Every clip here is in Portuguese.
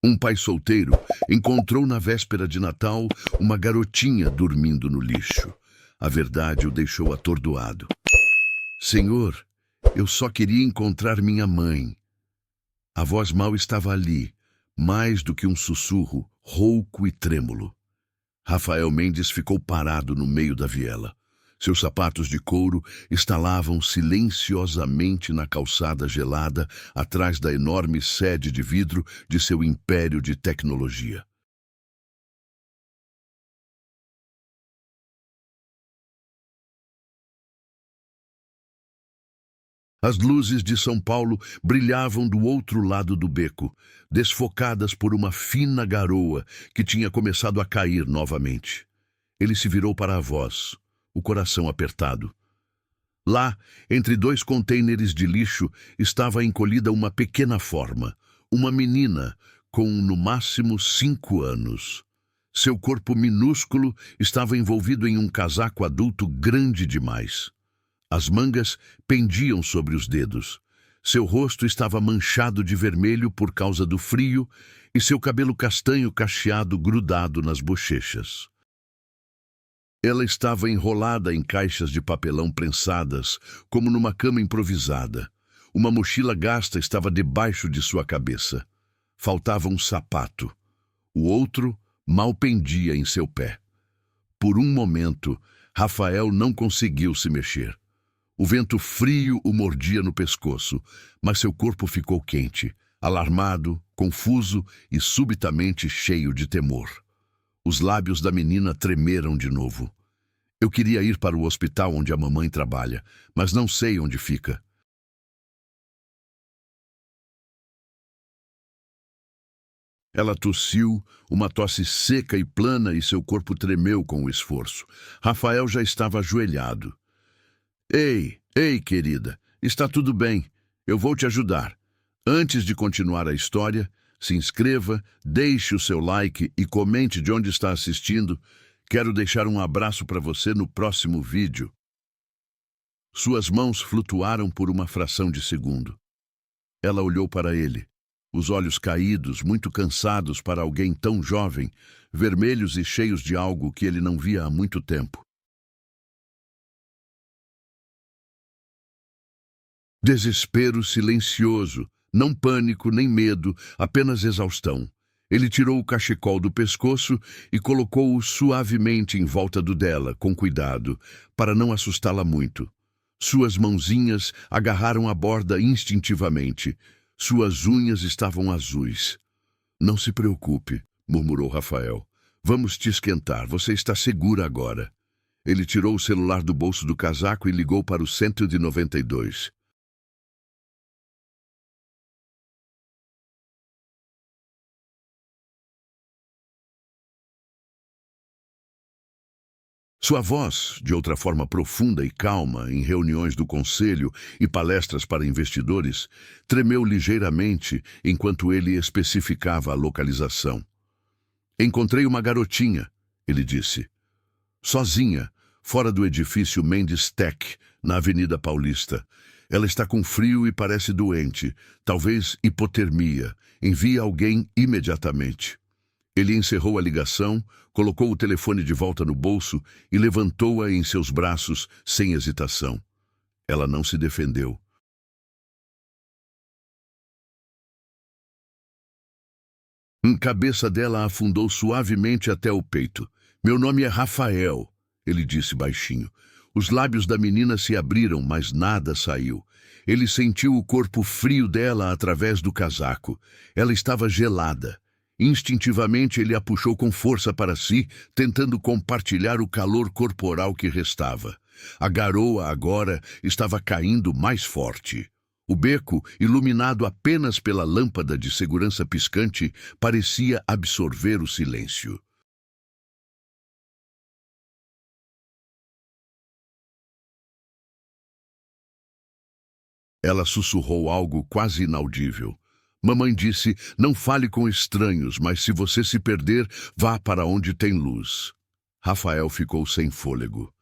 Um pai solteiro encontrou na véspera de Natal uma garotinha dormindo no lixo. A verdade o deixou atordoado. Senhor, eu só queria encontrar minha mãe. A voz mal estava ali, mais do que um sussurro, rouco e trêmulo. Rafael Mendes ficou parado no meio da viela. Seus sapatos de couro estalavam silenciosamente na calçada gelada atrás da enorme sede de vidro de seu império de tecnologia. As luzes de São Paulo brilhavam do outro lado do beco, desfocadas por uma fina garoa que tinha começado a cair novamente. Ele se virou para a voz, o coração apertado. Lá, entre dois contêineres de lixo, estava encolhida uma pequena forma, uma menina com, no máximo, 5 anos. Seu corpo minúsculo estava envolvido em um casaco adulto grande demais. As mangas pendiam sobre os dedos. Seu rosto estava manchado de vermelho por causa do frio e seu cabelo castanho cacheado grudado nas bochechas. Ela estava enrolada em caixas de papelão prensadas, como numa cama improvisada. Uma mochila gasta estava debaixo de sua cabeça. Faltava um sapato. O outro mal pendia em seu pé. Por um momento, Rafael não conseguiu se mexer. O vento frio o mordia no pescoço, mas seu corpo ficou quente, alarmado, confuso e subitamente cheio de temor. Os lábios da menina tremeram de novo. Eu queria ir para o hospital onde a mamãe trabalha, mas não sei onde fica. Ela tossiu, uma tosse seca e plana, e seu corpo tremeu com o esforço. Rafael já estava ajoelhado. Ei, querida, está tudo bem. Eu vou te ajudar. Antes de continuar a história, se inscreva, deixe o seu like e comente de onde está assistindo. Quero deixar um abraço para você no próximo vídeo. Suas mãos flutuaram por uma fração de segundo. Ela olhou para ele, os olhos caídos, muito cansados para alguém tão jovem, vermelhos e cheios de algo que ele não via há muito tempo. Desespero silencioso, não pânico nem medo, apenas exaustão. Ele tirou o cachecol do pescoço e colocou-o suavemente em volta do dela, com cuidado, para não assustá-la muito. Suas mãozinhas agarraram a borda instintivamente. Suas unhas estavam azuis. Não se preocupe, murmurou Rafael. Vamos te esquentar, você está segura agora. Ele tirou o celular do bolso do casaco e ligou para o 192. Sua voz, de outra forma profunda e calma, em reuniões do conselho e palestras para investidores, tremeu ligeiramente enquanto ele especificava a localização. Encontrei uma garotinha, ele disse. Sozinha, fora do edifício Mendes Tech, na Avenida Paulista. Ela está com frio e parece doente, talvez hipotermia. Envie alguém imediatamente. Ele encerrou a ligação, colocou o telefone de volta no bolso e levantou-a em seus braços sem hesitação. Ela não se defendeu. A cabeça dela afundou suavemente até o peito. Meu nome é Rafael, ele disse baixinho. Os lábios da menina se abriram, mas nada saiu. Ele sentiu o corpo frio dela através do casaco. Ela estava gelada. Instintivamente ele a puxou com força para si, tentando compartilhar o calor corporal que restava. A garoa agora estava caindo mais forte. O beco, iluminado apenas pela lâmpada de segurança piscante, parecia absorver o silêncio. Ela sussurrou algo quase inaudível. Mamãe disse, não fale com estranhos, mas se você se perder, vá para onde tem luz. Rafael ficou sem fôlego.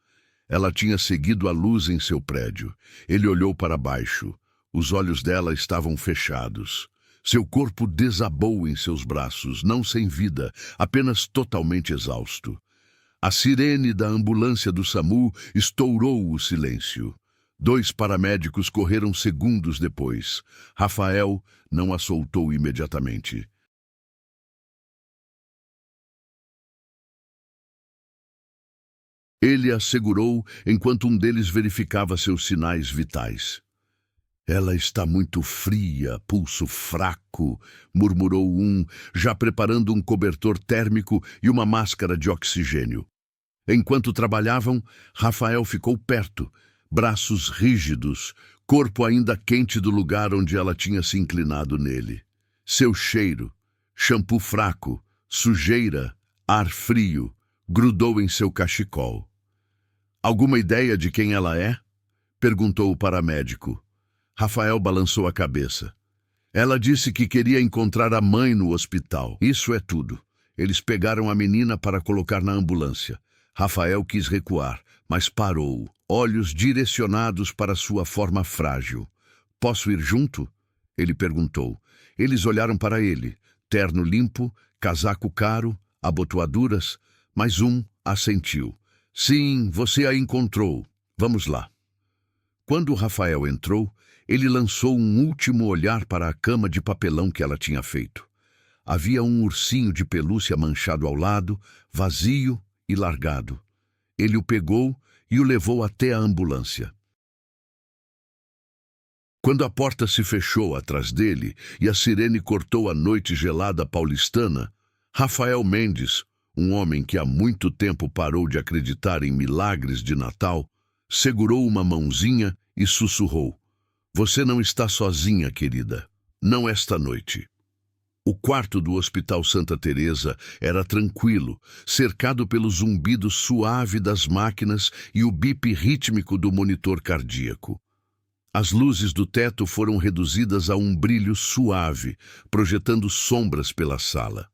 Ela tinha seguido a luz em seu prédio. Ele olhou para baixo. Os olhos dela estavam fechados. Seu corpo desabou em seus braços, não sem vida, apenas totalmente exausto. A sirene da ambulância do SAMU estourou o silêncio. 2 paramédicos correram segundos depois. Rafael não a soltou imediatamente. Ele a segurou enquanto um deles verificava seus sinais vitais. Ela está muito fria, pulso fraco, murmurou um, já preparando um cobertor térmico e uma máscara de oxigênio. Enquanto trabalhavam, Rafael ficou perto, braços rígidos, corpo ainda quente do lugar onde ela tinha se inclinado nele. Seu cheiro, shampoo fraco, sujeira, ar frio, grudou em seu cachecol. Alguma ideia de quem ela é? Perguntou o paramédico. Rafael balançou a cabeça. Ela disse que queria encontrar a mãe no hospital. Isso é tudo. Eles pegaram a menina para colocar na ambulância. Rafael quis recuar, mas parou, olhos direcionados para sua forma frágil. Posso ir junto? Ele perguntou. Eles olharam para ele. Terno limpo, casaco caro, abotoaduras, mas um assentiu. Sim, você a encontrou. Vamos lá. Quando Rafael entrou, ele lançou um último olhar para a cama de papelão que ela tinha feito. Havia um ursinho de pelúcia manchado ao lado, vazio e largado. Ele o pegou e o levou até a ambulância. Quando a porta se fechou atrás dele e a sirene cortou a noite gelada paulistana, Rafael Mendes, um homem que há muito tempo parou de acreditar em milagres de Natal, segurou uma mãozinha e sussurrou: "Você não está sozinha, querida. Não esta noite." O quarto do Hospital Santa Teresa era tranquilo, cercado pelo zumbido suave das máquinas e o bip rítmico do monitor cardíaco. As luzes do teto foram reduzidas a um brilho suave, projetando sombras pela sala.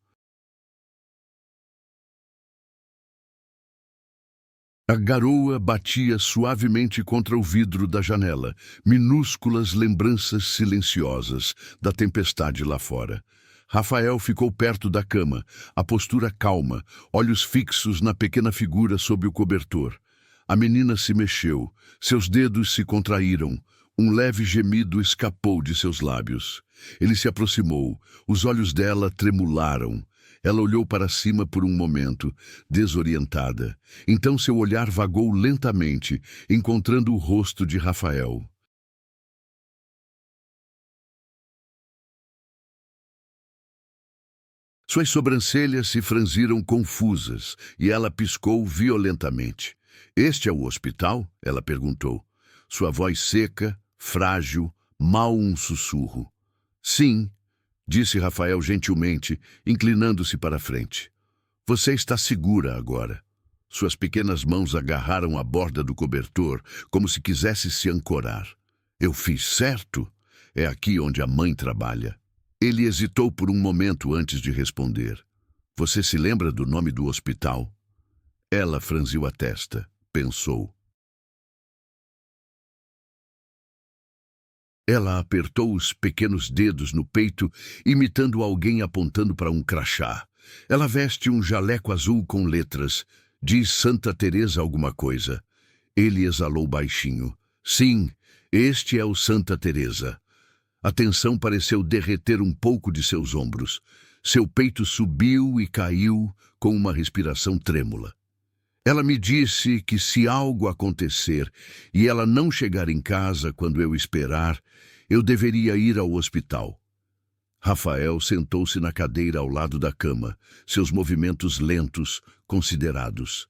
A garoa batia suavemente contra o vidro da janela, minúsculas lembranças silenciosas da tempestade lá fora. Rafael ficou perto da cama, a postura calma, olhos fixos na pequena figura sob o cobertor. A menina se mexeu, seus dedos se contraíram, um leve gemido escapou de seus lábios. Ele se aproximou, os olhos dela tremularam. Ela olhou para cima por um momento, desorientada. Então seu olhar vagou lentamente, encontrando o rosto de Rafael. Suas sobrancelhas se franziram confusas e ela piscou violentamente. "Este é o hospital?" ela perguntou. Sua voz seca, frágil, mal um sussurro. "Sim", disse Rafael gentilmente, inclinando-se para a frente. "Você está segura agora." Suas pequenas mãos agarraram a borda do cobertor, como se quisesse se ancorar. "Eu fiz certo? É aqui onde a mãe trabalha." Ele hesitou por um momento antes de responder. "Você se lembra do nome do hospital?" Ela franziu a testa, pensou. Ela apertou os pequenos dedos no peito, imitando alguém apontando para um crachá. Ela veste um jaleco azul com letras. Diz Santa Teresa alguma coisa. Ele exalou baixinho. "Sim, este é o Santa Teresa." A tensão pareceu derreter um pouco de seus ombros. Seu peito subiu e caiu com uma respiração trêmula. Ela me disse que se algo acontecer e ela não chegar em casa quando eu esperar, eu deveria ir ao hospital. Rafael sentou-se na cadeira ao lado da cama, seus movimentos lentos, considerados.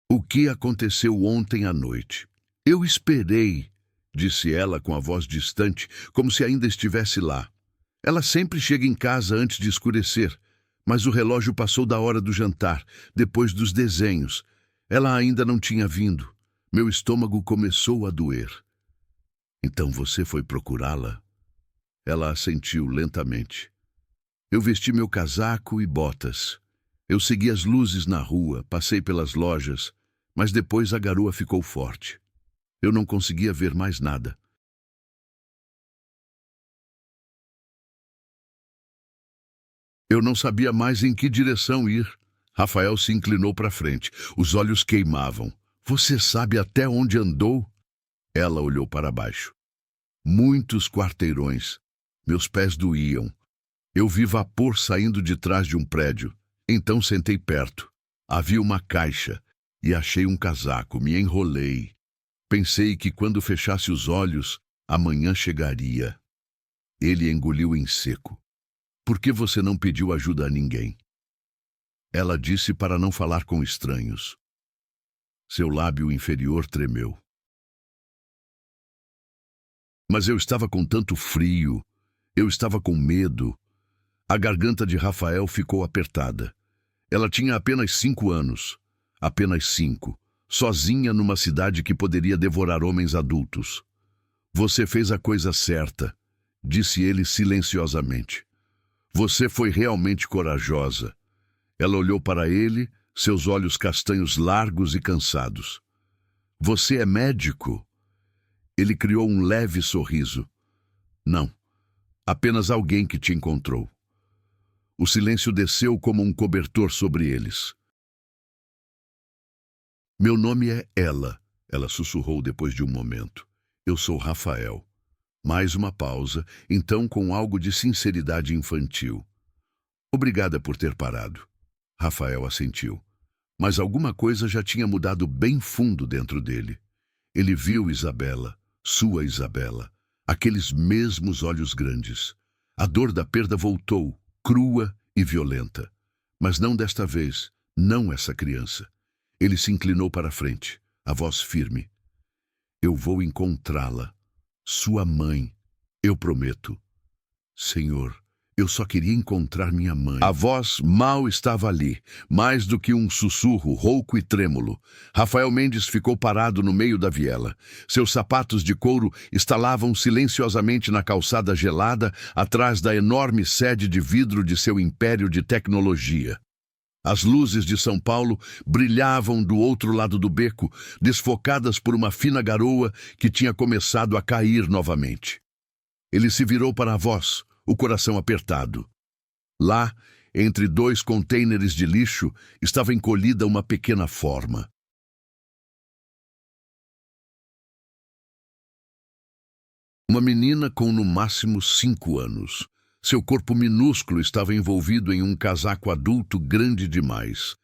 "O que aconteceu ontem à noite?" "Eu esperei", disse ela com a voz distante, como se ainda estivesse lá. "Ela sempre chega em casa antes de escurecer, mas o relógio passou da hora do jantar, depois dos desenhos. Ela ainda não tinha vindo. Meu estômago começou a doer." "Então você foi procurá-la?" Ela assentiu lentamente. "Eu vesti meu casaco e botas. Eu segui as luzes na rua, passei pelas lojas, mas depois a garoa ficou forte. Eu não conseguia ver mais nada. Eu não sabia mais em que direção ir. Rafael se inclinou para frente. Os olhos queimavam. Você sabe até onde andou? Ela olhou para baixo. Muitos quarteirões. Meus pés doíam. Eu vi vapor saindo de trás de um prédio. Então sentei perto. Havia uma caixa e achei um casaco. Me enrolei. Pensei que quando fechasse os olhos, amanhã chegaria. Ele engoliu em seco. Por que você não pediu ajuda a ninguém? Ela disse para não falar com estranhos. Seu lábio inferior tremeu. Mas eu estava com tanto frio. Eu estava com medo. A garganta de Rafael ficou apertada. Ela tinha apenas 5 anos. Apenas 5. Sozinha numa cidade que poderia devorar homens adultos. Você fez a coisa certa, disse ele silenciosamente. Você foi realmente corajosa. Ela olhou para ele, seus olhos castanhos largos e cansados. Você é médico? Ele criou um leve sorriso. Não, apenas alguém que te encontrou. O silêncio desceu como um cobertor sobre eles. Meu nome é ela sussurrou depois de um momento. Eu sou Rafael. Mais uma pausa, então com algo de sinceridade infantil. Obrigada por ter parado. Rafael assentiu. Mas alguma coisa já tinha mudado bem fundo dentro dele. Ele viu Isabela, sua Isabela, aqueles mesmos olhos grandes. A dor da perda voltou, crua e violenta. Mas não desta vez, não essa criança. Ele se inclinou para a frente, a voz firme. Eu vou encontrá-la. Sua mãe, eu prometo. Senhor, eu só queria encontrar minha mãe. A voz mal estava ali, mais do que um sussurro rouco e trêmulo. Rafael Mendes ficou parado no meio da viela. Seus sapatos de couro estalavam silenciosamente na calçada gelada, atrás da enorme sede de vidro de seu império de tecnologia. As luzes de São Paulo brilhavam do outro lado do beco, desfocadas por uma fina garoa que tinha começado a cair novamente. Ele se virou para a voz, o coração apertado. Lá, entre 2 contêineres de lixo, estava encolhida uma pequena forma. Uma menina com no máximo 5 anos. Seu corpo minúsculo estava envolvido em um casaco adulto grande demais.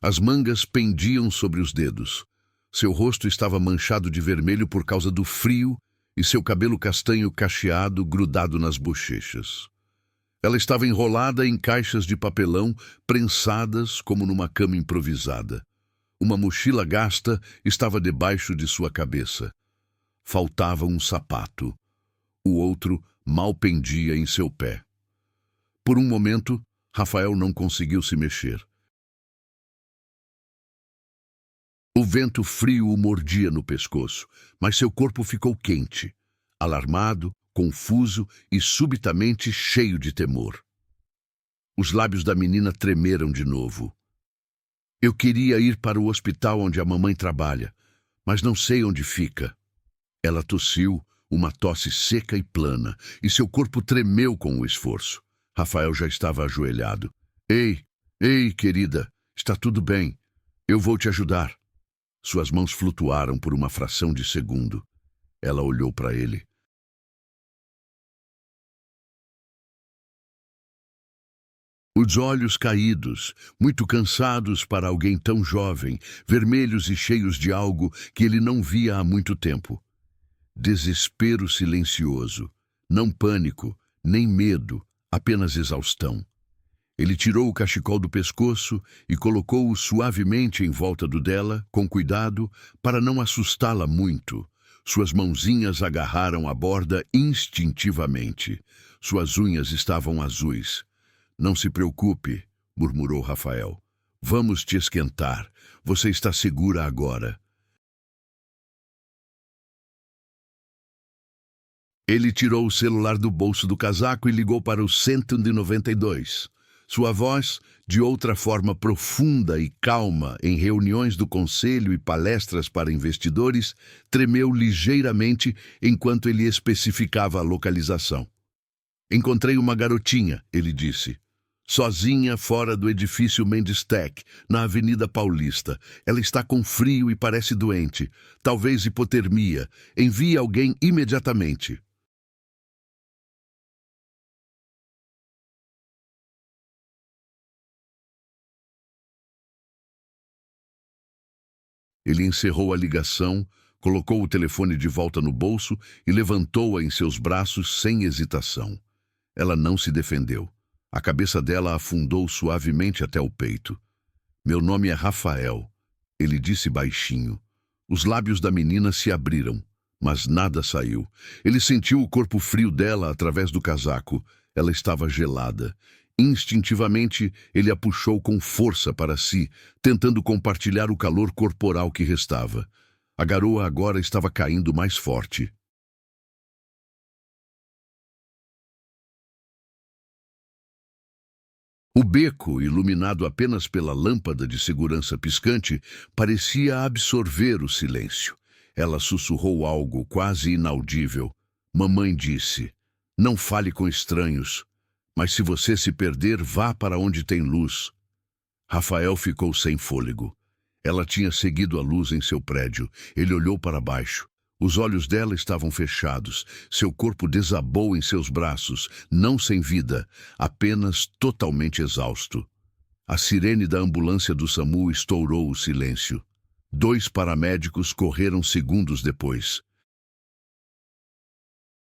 As mangas pendiam sobre os dedos. Seu rosto estava manchado de vermelho por causa do frio e seu cabelo castanho cacheado grudado nas bochechas. Ela estava enrolada em caixas de papelão, prensadas como numa cama improvisada. Uma mochila gasta estava debaixo de sua cabeça. Faltava um sapato. O outro mal pendia em seu pé. Por um momento, Rafael não conseguiu se mexer. O vento frio o mordia no pescoço, mas seu corpo ficou quente, alarmado, confuso e subitamente cheio de temor. Os lábios da menina tremeram de novo. Eu queria ir para o hospital onde a mamãe trabalha, mas não sei onde fica. Ela tossiu, uma tosse seca e plana, e seu corpo tremeu com o esforço. Rafael já estava ajoelhado. Ei, querida, está tudo bem. Eu vou te ajudar. Suas mãos flutuaram por uma fração de segundo. Ela olhou para ele. Os olhos caídos, muito cansados para alguém tão jovem, vermelhos e cheios de algo que ele não via há muito tempo. Desespero silencioso, não pânico, nem medo, apenas exaustão. Ele tirou o cachecol do pescoço e colocou-o suavemente em volta do dela, com cuidado, para não assustá-la muito. Suas mãozinhas agarraram a borda instintivamente. Suas unhas estavam azuis. Não se preocupe, murmurou Rafael. Vamos te esquentar. Você está segura agora. Ele tirou o celular do bolso do casaco e ligou para o 192. Sua voz, de outra forma profunda e calma em reuniões do conselho e palestras para investidores, tremeu ligeiramente enquanto ele especificava a localização. Encontrei uma garotinha, ele disse. Sozinha fora do edifício Mendes Tech, na Avenida Paulista. Ela está com frio e parece doente. Talvez hipotermia. Envie alguém imediatamente. Ele encerrou a ligação, colocou o telefone de volta no bolso e levantou-a em seus braços sem hesitação. Ela não se defendeu. A cabeça dela afundou suavemente até o peito. Meu nome é Rafael, ele disse baixinho. Os lábios da menina se abriram, mas nada saiu. Ele sentiu o corpo frio dela através do casaco. Ela estava gelada. Instintivamente, ele a puxou com força para si, tentando compartilhar o calor corporal que restava. A garoa agora estava caindo mais forte. O beco, iluminado apenas pela lâmpada de segurança piscante, parecia absorver o silêncio. Ela sussurrou algo quase inaudível. Mamãe disse: "Não fale com estranhos, mas se você se perder, vá para onde tem luz." Rafael ficou sem fôlego. Ela tinha seguido a luz em seu prédio. Ele olhou para baixo. Os olhos dela estavam fechados. Seu corpo desabou em seus braços, não sem vida, apenas totalmente exausto. A sirene da ambulância do SAMU estourou o silêncio. 2 paramédicos correram segundos depois.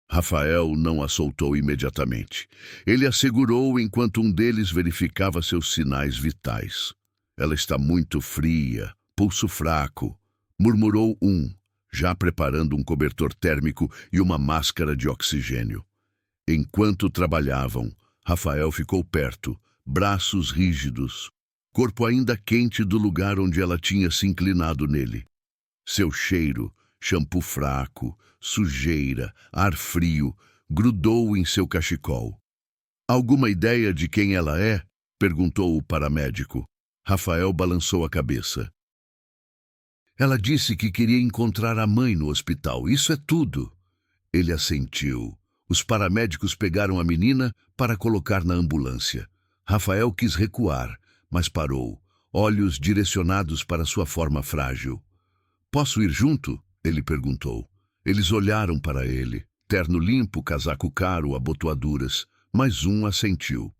Rafael não a soltou imediatamente. Ele a segurou enquanto um deles verificava seus sinais vitais. "Ela está muito fria, pulso fraco", murmurou um, já preparando um cobertor térmico e uma máscara de oxigênio. Enquanto trabalhavam, Rafael ficou perto, braços rígidos, corpo ainda quente do lugar onde ela tinha se inclinado nele. Seu cheiro, shampoo fraco, sujeira, ar frio, grudou em seu cachecol. "Alguma ideia de quem ela é?" perguntou o paramédico. Rafael balançou a cabeça. "Ela disse que queria encontrar a mãe no hospital. Isso é tudo." Ele assentiu. Os paramédicos pegaram a menina para colocar na ambulância. Rafael quis recuar, mas parou, olhos direcionados para sua forma frágil. "Posso ir junto?" ele perguntou. Eles olharam para ele. Terno limpo, casaco caro, abotoaduras. Mas um assentiu.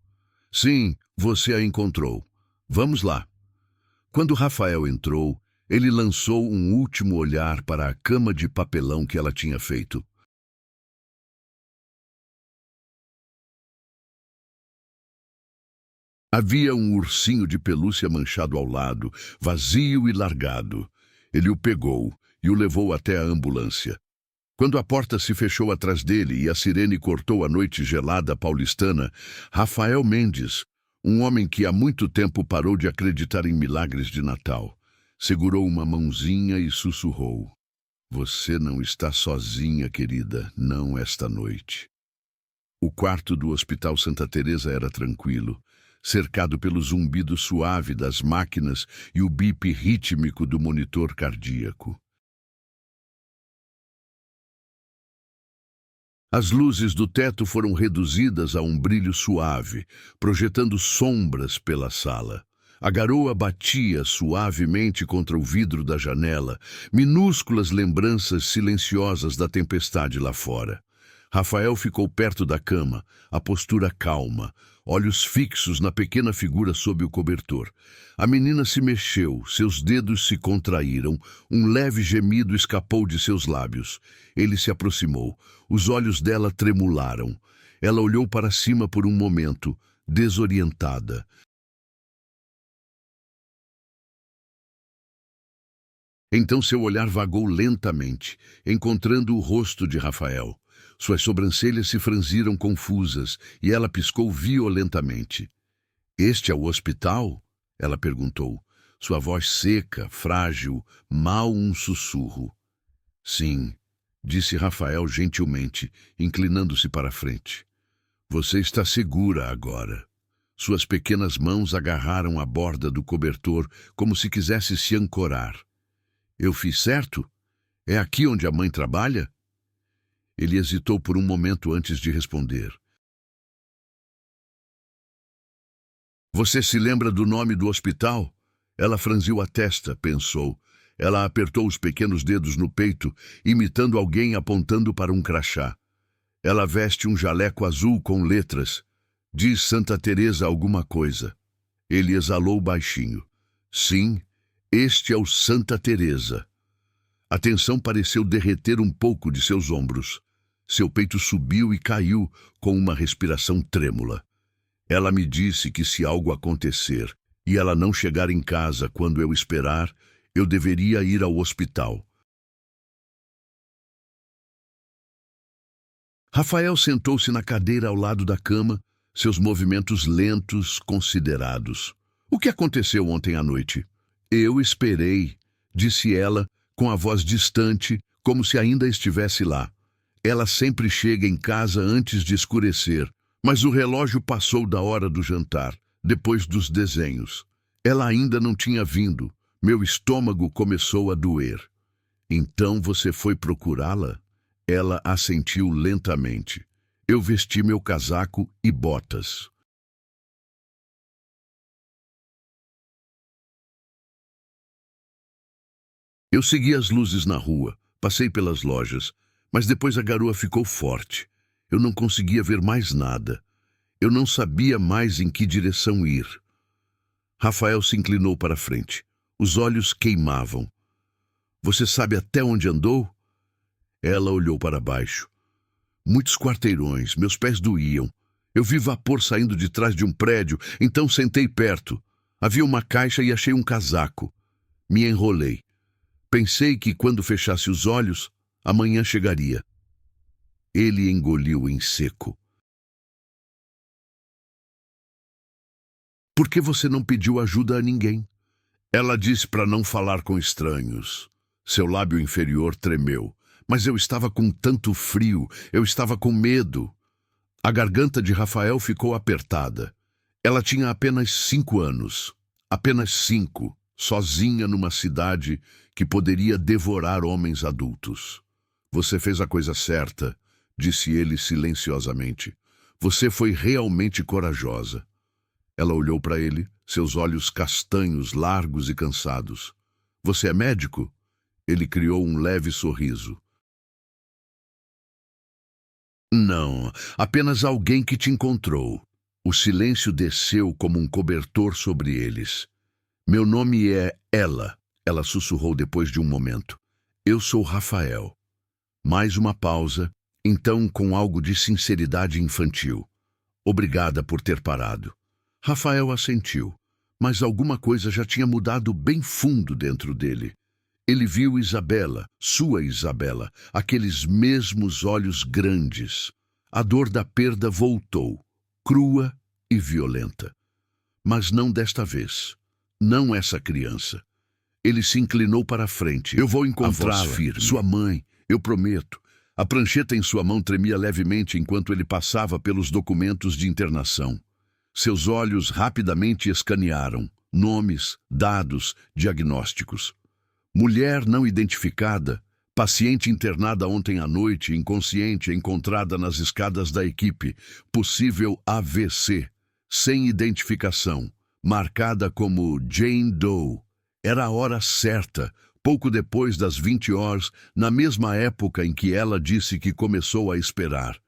"Sim, você a encontrou. Vamos lá." Quando Rafael entrou, ele lançou um último olhar para a cama de papelão que ela tinha feito. Havia um ursinho de pelúcia manchado ao lado, vazio e largado. Ele o pegou e o levou até a ambulância. Quando a porta se fechou atrás dele e a sirene cortou a noite gelada paulistana, Rafael Mendes, um homem que há muito tempo parou de acreditar em milagres de Natal, segurou uma mãozinha e sussurrou: "Você não está sozinha, querida, não esta noite." O quarto do Hospital Santa Teresa era tranquilo, cercado pelo zumbido suave das máquinas e o bip rítmico do monitor cardíaco. As luzes do teto foram reduzidas a um brilho suave, projetando sombras pela sala. A garoa batia suavemente contra o vidro da janela, minúsculas lembranças silenciosas da tempestade lá fora. Rafael ficou perto da cama, a postura calma, olhos fixos na pequena figura sob o cobertor. A menina se mexeu, seus dedos se contraíram, um leve gemido escapou de seus lábios. Ele se aproximou, os olhos dela tremularam. Ela olhou para cima por um momento, desorientada. Então seu olhar vagou lentamente, encontrando o rosto de Rafael. Suas sobrancelhas se franziram confusas e ela piscou violentamente. "Este é o hospital?" ela perguntou, sua voz seca, frágil, mal um sussurro. "Sim", disse Rafael gentilmente, inclinando-se para a frente. "Você está segura agora." Suas pequenas mãos agarraram a borda do cobertor como se quisesse se ancorar. "Eu fiz certo? É aqui onde a mãe trabalha?" Ele hesitou por um momento antes de responder. Você se lembra do nome do hospital? Ela franziu a testa, pensou. Ela apertou os pequenos dedos no peito, imitando alguém apontando para um crachá. Ela veste um jaleco azul com letras. Diz Santa Teresa alguma coisa. Ele exalou baixinho. Sim, este é o Santa Teresa. A tensão pareceu derreter um pouco de seus ombros. Seu peito subiu e caiu com uma respiração trêmula. Ela me disse que se algo acontecer e ela não chegar em casa quando eu esperar, eu deveria ir ao hospital. Rafael sentou-se na cadeira ao lado da cama, seus movimentos lentos, considerados. O que aconteceu ontem à noite? Eu esperei, disse ela, com a voz distante, como se ainda estivesse lá. Ela sempre chega em casa antes de escurecer, mas o relógio passou da hora do jantar, depois dos desenhos. Ela ainda não tinha vindo. Meu estômago começou a doer. Então você foi procurá-la? Ela assentiu lentamente. Eu vesti meu casaco e botas. Eu segui as luzes na rua, passei pelas lojas, mas depois a garoa ficou forte. Eu não conseguia ver mais nada. Eu não sabia mais em que direção ir. Rafael se inclinou para a frente. Os olhos queimavam. Você sabe até onde andou? Ela olhou para baixo. Muitos quarteirões, meus pés doíam. Eu vi vapor saindo de trás de um prédio, então sentei perto. Havia uma caixa e achei um casaco. Me enrolei. Pensei que quando fechasse os olhos, amanhã chegaria. Ele engoliu em seco. Por que você não pediu ajuda a ninguém? Ela disse para não falar com estranhos. Seu lábio inferior tremeu. Mas eu estava com tanto frio, eu estava com medo. A garganta de Rafael ficou apertada. Ela tinha apenas 5 anos. Apenas 5, sozinha numa cidade que poderia devorar homens adultos. Você fez a coisa certa, disse ele silenciosamente. Você foi realmente corajosa. Ela olhou para ele, seus olhos castanhos, largos e cansados. Você é médico? Ele criou um leve sorriso. Não, apenas alguém que te encontrou. O silêncio desceu como um cobertor sobre eles. Meu nome é ela sussurrou depois de um momento. Eu sou Rafael. Mais uma pausa, então com algo de sinceridade infantil. Obrigada por ter parado. Rafael assentiu, mas alguma coisa já tinha mudado bem fundo dentro dele. Ele viu Isabela, sua Isabela, aqueles mesmos olhos grandes. A dor da perda voltou, crua e violenta. Mas não desta vez. Não essa criança. Ele se inclinou para a frente. Eu vou encontrá-la, sua mãe, eu prometo. A prancheta em sua mão tremia levemente enquanto ele passava pelos documentos de internação. Seus olhos rapidamente escanearam. Nomes, dados, diagnósticos. Mulher não identificada, paciente internada ontem à noite, inconsciente, encontrada nas escadas da equipe, possível AVC, sem identificação, marcada como Jane Doe. Era a hora certa, pouco depois das 20 horas, na mesma época em que ela disse que começou a esperar.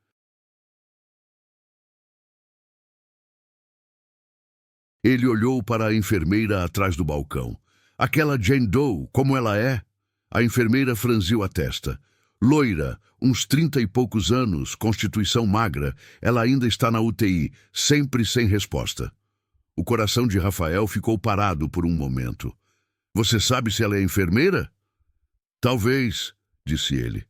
Ele olhou para a enfermeira atrás do balcão. Aquela Jane Doe, como ela é? A enfermeira franziu a testa. Loira, uns 30 e poucos anos, constituição magra, ela ainda está na UTI, sempre sem resposta. O coração de Rafael ficou parado por um momento. Você sabe se ela é enfermeira? Talvez, disse ele.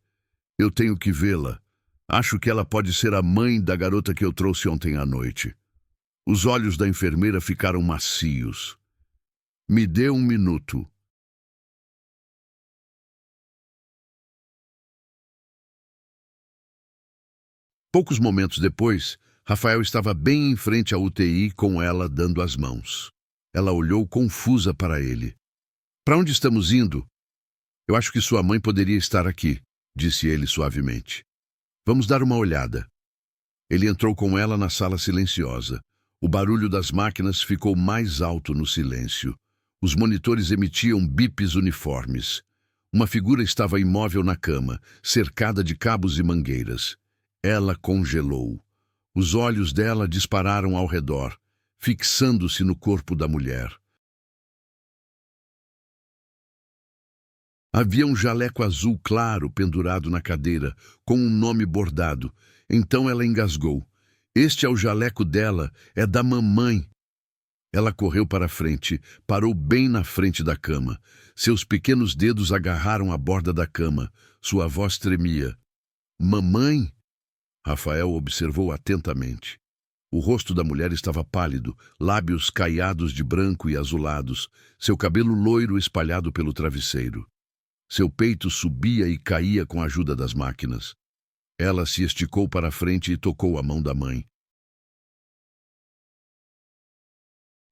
Eu tenho que vê-la. Acho que ela pode ser a mãe da garota que eu trouxe ontem à noite. Os olhos da enfermeira ficaram macios. Me dê um minuto. Poucos momentos depois, Rafael estava bem em frente à UTI com ela dando as mãos. Ela olhou confusa para ele. Para onde estamos indo? Eu acho que sua mãe poderia estar aqui, disse ele suavemente. Vamos dar uma olhada. Ele entrou com ela na sala silenciosa. O barulho das máquinas ficou mais alto no silêncio. Os monitores emitiam bips uniformes. Uma figura estava imóvel na cama, cercada de cabos e mangueiras. Ela congelou. Os olhos dela dispararam ao redor, fixando-se no corpo da mulher. Havia um jaleco azul claro pendurado na cadeira, com um nome bordado. Então ela engasgou. Este é o jaleco dela, é da mamãe. Ela correu para a frente, parou bem na frente da cama. Seus pequenos dedos agarraram a borda da cama. Sua voz tremia. Mamãe? Rafael observou atentamente. O rosto da mulher estava pálido, lábios caiados de branco e azulados, seu cabelo loiro espalhado pelo travesseiro. Seu peito subia e caía com a ajuda das máquinas. Ela se esticou para a frente e tocou a mão da mãe.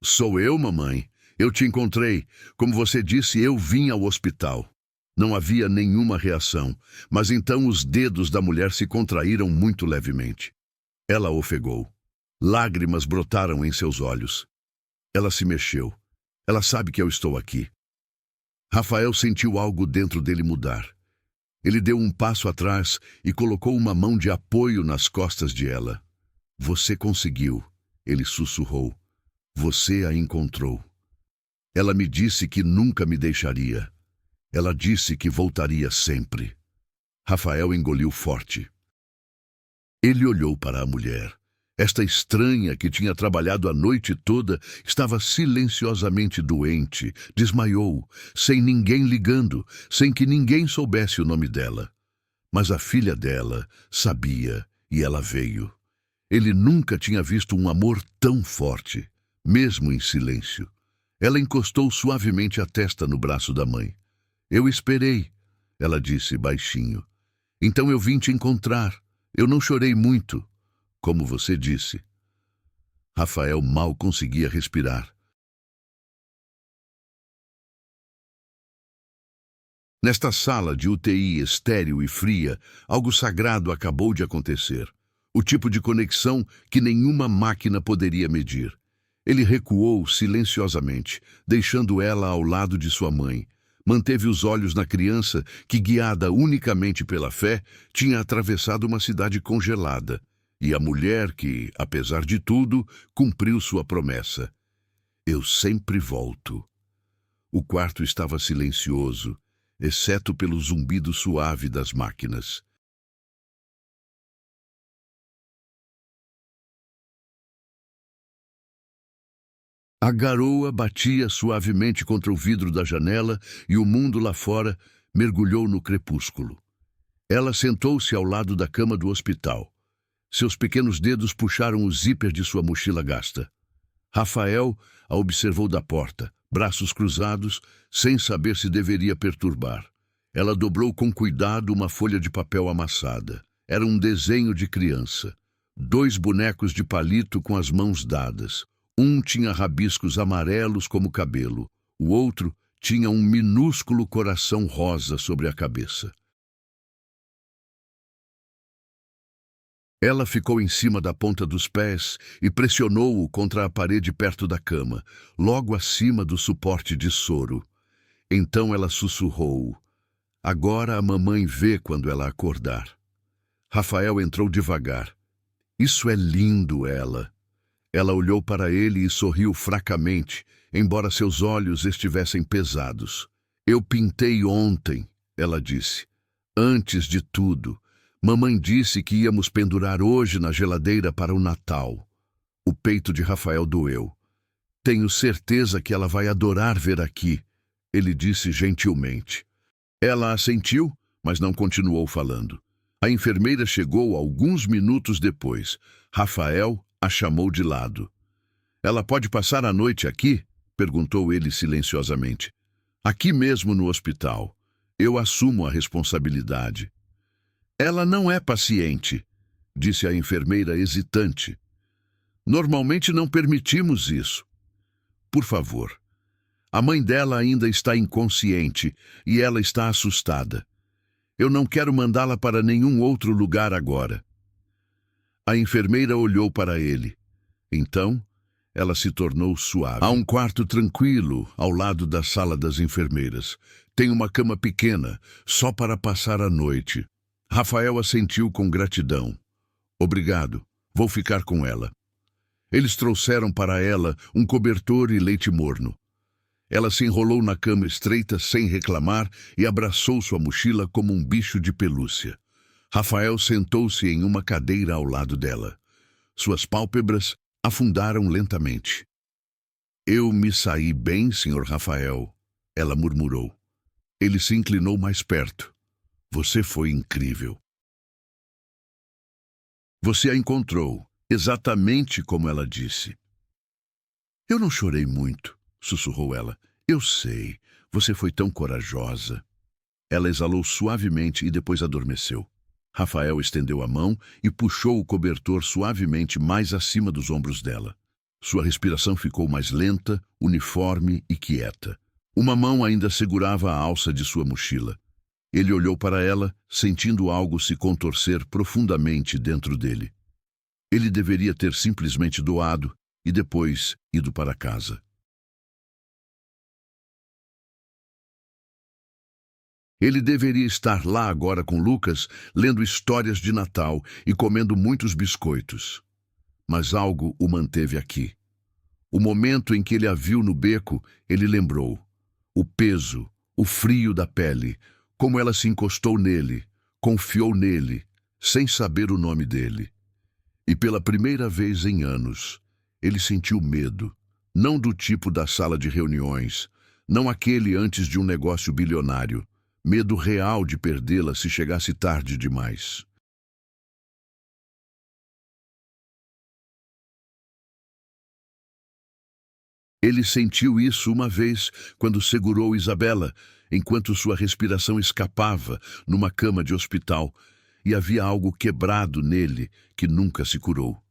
Sou eu, mamãe. Eu te encontrei. Como você disse, eu vim ao hospital. Não havia nenhuma reação, mas então os dedos da mulher se contraíram muito levemente. Ela ofegou. Lágrimas brotaram em seus olhos. Ela se mexeu. Ela sabe que eu estou aqui. Rafael sentiu algo dentro dele mudar. Ele deu um passo atrás e colocou uma mão de apoio nas costas de ela. Você conseguiu, ele sussurrou. Você a encontrou. Ela me disse que nunca me deixaria. Ela disse que voltaria sempre. Rafael engoliu forte. Ele olhou para a mulher. Esta estranha que tinha trabalhado a noite toda estava silenciosamente doente, desmaiou, sem ninguém ligando, sem que ninguém soubesse o nome dela. Mas a filha dela sabia e ela veio. Ele nunca tinha visto um amor tão forte, mesmo em silêncio. Ela encostou suavemente a testa no braço da mãe. Eu esperei, ela disse baixinho. Então eu vim te encontrar. Eu não chorei muito, como você disse. Rafael mal conseguia respirar. Nesta sala de UTI estéril e fria, algo sagrado acabou de acontecer. O tipo de conexão que nenhuma máquina poderia medir. Ele recuou silenciosamente, deixando ela ao lado de sua mãe. Manteve os olhos na criança que, guiada unicamente pela fé, tinha atravessado uma cidade congelada, e a mulher que, apesar de tudo, cumpriu sua promessa. Eu sempre volto. O quarto estava silencioso, exceto pelo zumbido suave das máquinas. A garoa batia suavemente contra o vidro da janela e o mundo lá fora mergulhou no crepúsculo. Ela sentou-se ao lado da cama do hospital. Seus pequenos dedos puxaram o zíper de sua mochila gasta. Rafael a observou da porta, braços cruzados, sem saber se deveria perturbar. Ela dobrou com cuidado uma folha de papel amassada. Era um desenho de criança. 2 bonecos de palito com as mãos dadas. Um tinha rabiscos amarelos como cabelo. O outro tinha um minúsculo coração rosa sobre a cabeça. Ela ficou em cima da ponta dos pés e pressionou-o contra a parede perto da cama, logo acima do suporte de soro. Então ela sussurrou. Agora a mamãe vê quando ela acordar. Rafael entrou devagar. Isso é lindo, ela. Ela olhou para ele e sorriu fracamente, embora seus olhos estivessem pesados. Eu pintei ontem, ela disse. Antes de tudo. Mamãe disse que íamos pendurar hoje na geladeira para o Natal. O peito de Rafael doeu. Tenho certeza que ela vai adorar ver aqui, ele disse gentilmente. Ela assentiu, mas não continuou falando. A enfermeira chegou alguns minutos depois. Rafael a chamou de lado. Ela pode passar a noite aqui? Perguntou ele silenciosamente. Aqui mesmo no hospital. Eu assumo a responsabilidade. Ela não é paciente, disse a enfermeira hesitante. Normalmente não permitimos isso. Por favor. A mãe dela ainda está inconsciente e ela está assustada. Eu não quero mandá-la para nenhum outro lugar agora. A enfermeira olhou para ele. Então, Ela se tornou suave. Há um quarto tranquilo ao lado da sala das enfermeiras. Tem uma cama pequena, só para passar a noite. Rafael assentiu com gratidão. Obrigado, vou ficar com ela. Eles trouxeram para ela um cobertor e leite morno. Ela se enrolou na cama estreita sem reclamar e abraçou sua mochila como um bicho de pelúcia. Rafael sentou-se em uma cadeira ao lado dela. Suas pálpebras afundaram lentamente. Eu me saí bem, Sr. Rafael, ela murmurou. Ele se inclinou mais perto. Você foi incrível. Você a encontrou, exatamente como ela disse. Eu não chorei muito, sussurrou ela. Eu sei, você foi tão corajosa. Ela exalou suavemente e depois adormeceu. Rafael estendeu a mão e puxou o cobertor suavemente mais acima dos ombros dela. Sua respiração ficou mais lenta, uniforme e quieta. Uma mão ainda segurava a alça de sua mochila. Ele olhou para ela, sentindo algo se contorcer profundamente dentro dele. Ele deveria ter simplesmente doado e depois ido para casa. Ele deveria estar lá agora com Lucas, lendo histórias de Natal e comendo muitos biscoitos. Mas algo o manteve aqui. O momento em que ele a viu no beco, ele lembrou. O peso, o frio da pele, como ela se encostou nele, confiou nele, sem saber o nome dele. E pela primeira vez em anos, ele sentiu medo, não do tipo da sala de reuniões, não aquele antes de um negócio bilionário, medo real de perdê-la se chegasse tarde demais. Ele sentiu isso uma vez quando segurou Isabela, enquanto sua respiração escapava numa cama de hospital, e havia algo quebrado nele que nunca se curou.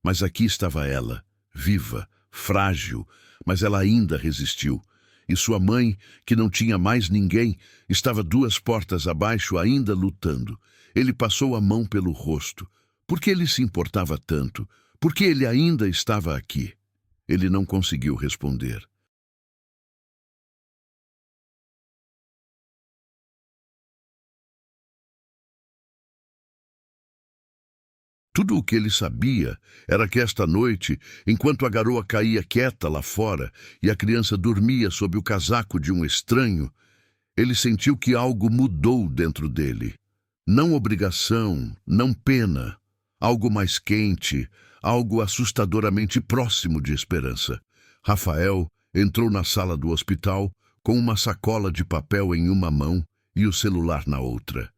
Mas aqui estava ela, viva, frágil, mas ela ainda resistiu. E sua mãe, que não tinha mais ninguém, estava 2 portas abaixo ainda lutando. Ele passou a mão pelo rosto. Por que ele se importava tanto? Por que ele ainda estava aqui? Ele não conseguiu responder. Tudo o que ele sabia era que esta noite, enquanto a garoa caía quieta lá fora e a criança dormia sob o casaco de um estranho, ele sentiu que algo mudou dentro dele. Não obrigação, não pena. Algo mais quente, algo assustadoramente próximo de esperança. Rafael entrou na sala do hospital com uma sacola de papel em uma mão e o celular na outra.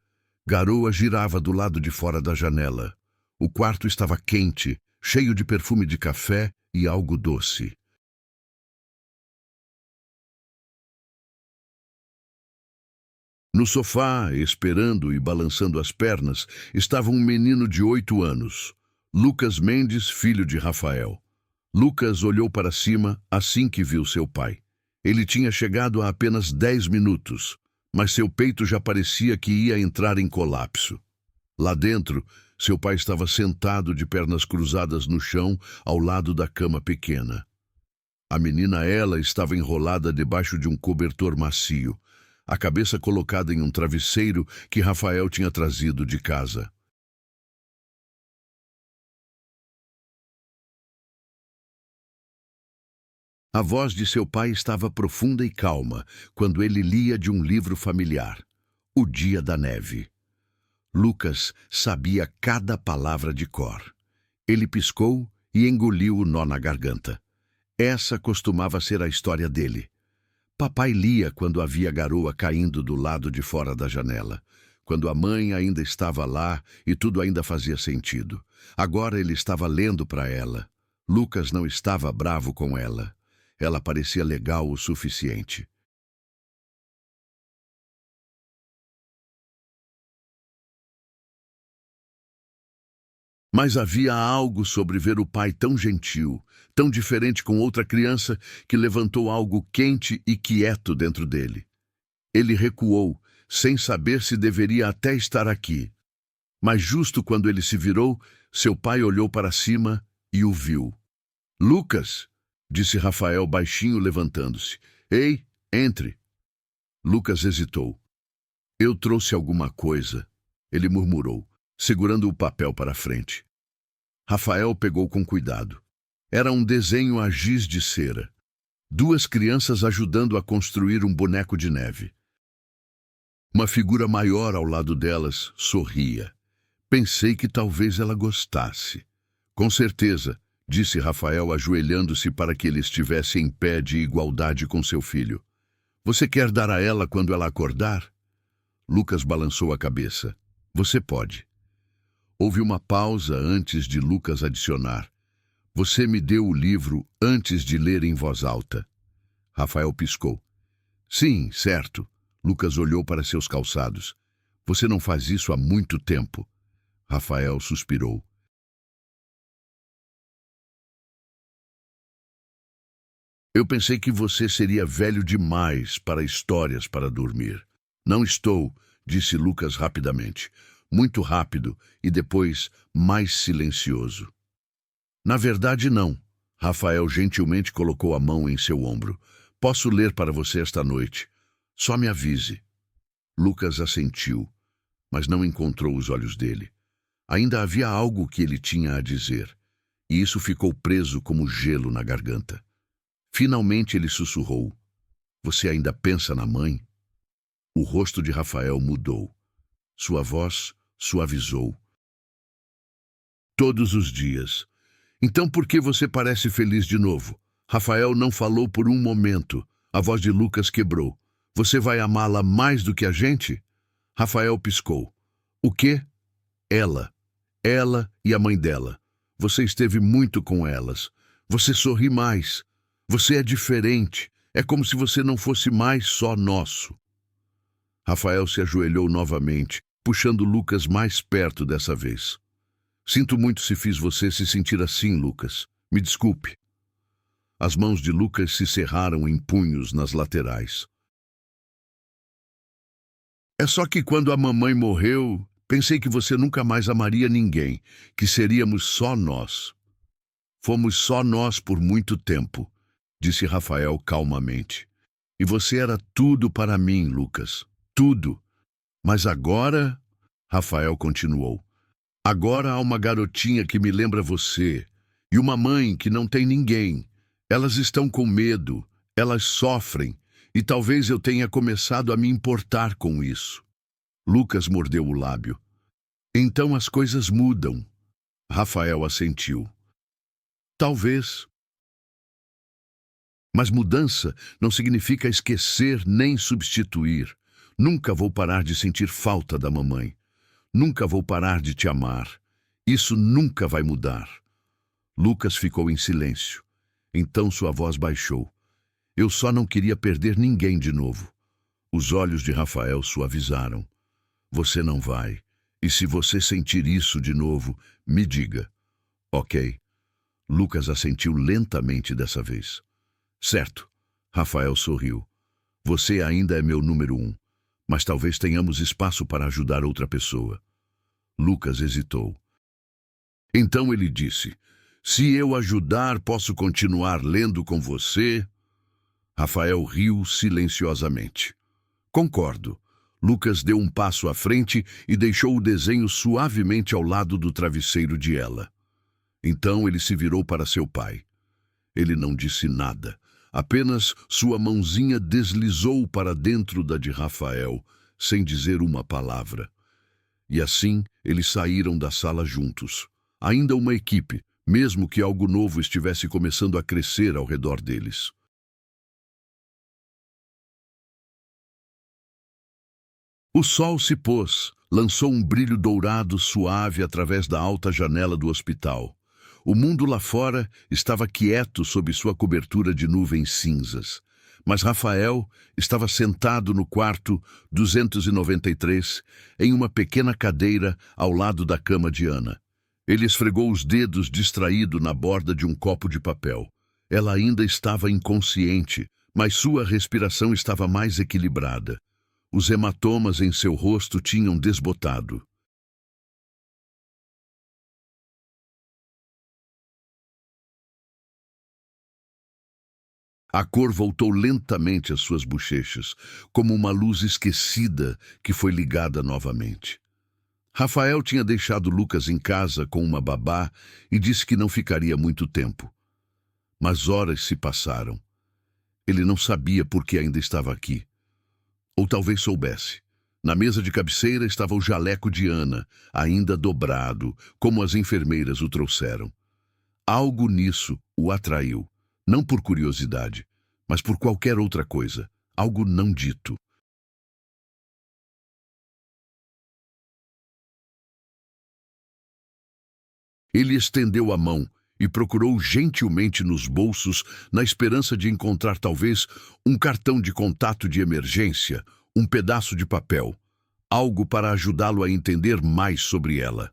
Garoa girava do lado de fora da janela. O quarto estava quente, cheio de perfume de café e algo doce. No sofá, esperando e balançando as pernas, estava um menino de 8 anos, Lucas Mendes, filho de Rafael. Lucas olhou para cima assim que viu seu pai. Ele tinha chegado há apenas 10 minutos, mas seu peito já parecia que ia entrar em colapso. Lá dentro, seu pai estava sentado de pernas cruzadas no chão, ao lado da cama pequena. A menina ela estava enrolada debaixo de um cobertor macio, a cabeça colocada em um travesseiro que Rafael tinha trazido de casa. A voz de seu pai estava profunda e calma quando ele lia de um livro familiar, O Dia da Neve. Lucas sabia cada palavra de cor. Ele piscou e engoliu o nó na garganta. Essa costumava ser a história dele. Papai lia quando havia garoa caindo do lado de fora da janela, quando a mãe ainda estava lá e tudo ainda fazia sentido. Agora ele estava lendo para ela. Lucas não estava bravo com ela. Ela parecia legal o suficiente. Mas havia algo sobre ver o pai tão gentil, tão diferente com outra criança, que levantou algo quente e quieto dentro dele. Ele recuou, sem saber se deveria até estar aqui. Mas justo quando ele se virou, seu pai olhou para cima e o viu. Lucas, disse Rafael baixinho, levantando-se. Ei, entre. Lucas hesitou. Eu trouxe alguma coisa, ele murmurou, segurando o papel para a frente. Rafael pegou com cuidado. Era um desenho a giz de cera. Duas crianças ajudando a construir um boneco de neve. Uma figura maior ao lado delas sorria. Pensei que talvez ela gostasse. Com certeza, disse Rafael, ajoelhando-se para que ele estivesse em pé de igualdade com seu filho. Você quer dar a ela quando ela acordar? Lucas balançou a cabeça. Você pode. Houve uma pausa antes de Lucas adicionar. Você me deu o livro antes de ler em voz alta. Rafael piscou. Sim, certo. Lucas olhou para seus calçados. Você não faz isso há muito tempo. Rafael suspirou. Eu pensei que você seria velho demais para histórias para dormir. Não estou, disse Lucas rapidamente. Muito rápido e depois mais silencioso. Na verdade, não. Rafael gentilmente colocou a mão em seu ombro. Posso ler para você esta noite. Só me avise. Lucas assentiu, mas não encontrou os olhos dele. Ainda havia algo que ele tinha a dizer, e isso ficou preso como gelo na garganta. Finalmente ele sussurrou. Você ainda pensa na mãe? O rosto de Rafael mudou. Sua voz suavizou. Todos os dias. Então por que você parece feliz de novo? Rafael não falou por um momento. A voz de Lucas quebrou. Você vai amá-la mais do que a gente? Rafael piscou. O quê? Ela. Ela e a mãe dela. Você esteve muito com elas. Você sorri mais. Você é diferente. É como se você não fosse mais só nosso. Rafael se ajoelhou novamente, puxando Lucas mais perto dessa vez. Sinto muito se fiz você se sentir assim, Lucas. Me desculpe. As mãos de Lucas se cerraram em punhos nas laterais. É só que quando a mamãe morreu, pensei que você nunca mais amaria ninguém, que seríamos só nós. Fomos só nós por muito tempo, disse Rafael calmamente. E você era tudo para mim, Lucas. Tudo. Mas agora, Rafael continuou, agora há uma garotinha que me lembra você, e uma mãe que não tem ninguém. Elas estão com medo, elas sofrem, e talvez eu tenha começado a me importar com isso. Lucas mordeu o lábio. Então as coisas mudam. Rafael assentiu. Talvez. Mas mudança não significa esquecer nem substituir. Nunca vou parar de sentir falta da mamãe. Nunca vou parar de te amar. Isso nunca vai mudar. Lucas ficou em silêncio. Então sua voz baixou. Eu só não queria perder ninguém de novo. Os olhos de Rafael suavizaram. Você não vai. E se você sentir isso de novo, me diga. Ok. Lucas assentiu lentamente dessa vez. Certo. Rafael sorriu. Você ainda é meu número 1. Mas talvez tenhamos espaço para ajudar outra pessoa. Lucas hesitou. Então ele disse, se eu ajudar, posso continuar lendo com você? Rafael riu silenciosamente. Concordo. Lucas deu um passo à frente e deixou o desenho suavemente ao lado do travesseiro de ela. Então ele se virou para seu pai. Ele não disse nada. Apenas sua mãozinha deslizou para dentro da de Rafael, sem dizer uma palavra. E assim eles saíram da sala juntos. Ainda uma equipe, mesmo que algo novo estivesse começando a crescer ao redor deles. O sol se pôs, lançou um brilho dourado suave através da alta janela do hospital. O mundo lá fora estava quieto sob sua cobertura de nuvens cinzas. Mas Rafael estava sentado no quarto 293, em uma pequena cadeira ao lado da cama de Ana. Ele esfregou os dedos distraído na borda de um copo de papel. Ela ainda estava inconsciente, mas sua respiração estava mais equilibrada. Os hematomas em seu rosto tinham desbotado. A cor voltou lentamente às suas bochechas, como uma luz esquecida que foi ligada novamente. Rafael tinha deixado Lucas em casa com uma babá e disse que não ficaria muito tempo. Mas horas se passaram. Ele não sabia por que ainda estava aqui. Ou talvez soubesse. Na mesa de cabeceira estava o jaleco de Ana, ainda dobrado, como as enfermeiras o trouxeram. Algo nisso o atraiu, não por curiosidade, mas por qualquer outra coisa, algo não dito. Ele estendeu a mão e procurou gentilmente nos bolsos, na esperança de encontrar talvez um cartão de contato de emergência, um pedaço de papel, algo para ajudá-lo a entender mais sobre ela.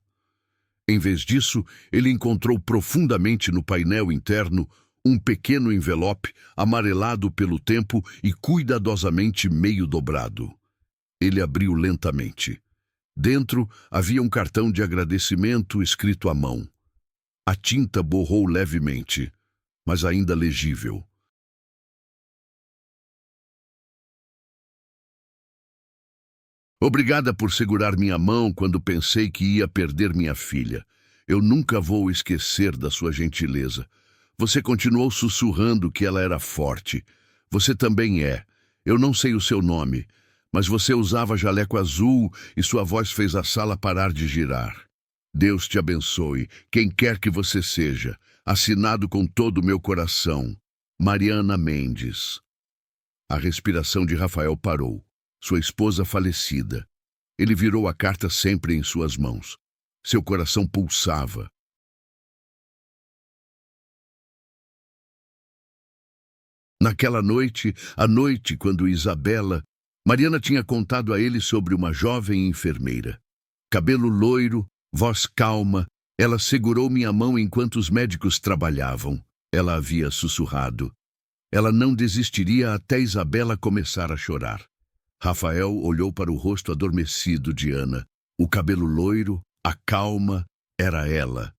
Em vez disso, ele encontrou profundamente no painel interno um pequeno envelope amarelado pelo tempo e cuidadosamente meio dobrado. Ele abriu lentamente. Dentro havia um cartão de agradecimento escrito à mão. A tinta borrou levemente, mas ainda legível. Obrigada por segurar minha mão quando pensei que ia perder minha filha. Eu nunca vou esquecer da sua gentileza. Você continuou sussurrando que ela era forte. Você também é. Eu não sei o seu nome, mas você usava jaleco azul e sua voz fez a sala parar de girar. Deus te abençoe, quem quer que você seja. Assinado com todo o meu coração. Mariana Mendes. A respiração de Rafael parou. Sua esposa falecida. Ele virou a carta sempre em suas mãos. Seu coração pulsava. Naquela noite, à noite, quando Isabela, Mariana tinha contado a ele sobre uma jovem enfermeira. Cabelo loiro, voz calma, ela segurou minha mão enquanto os médicos trabalhavam. Ela havia sussurrado. Ela não desistiria até Isabela começar a chorar. Rafael olhou para o rosto adormecido de Ana. O cabelo loiro, a calma, era ela.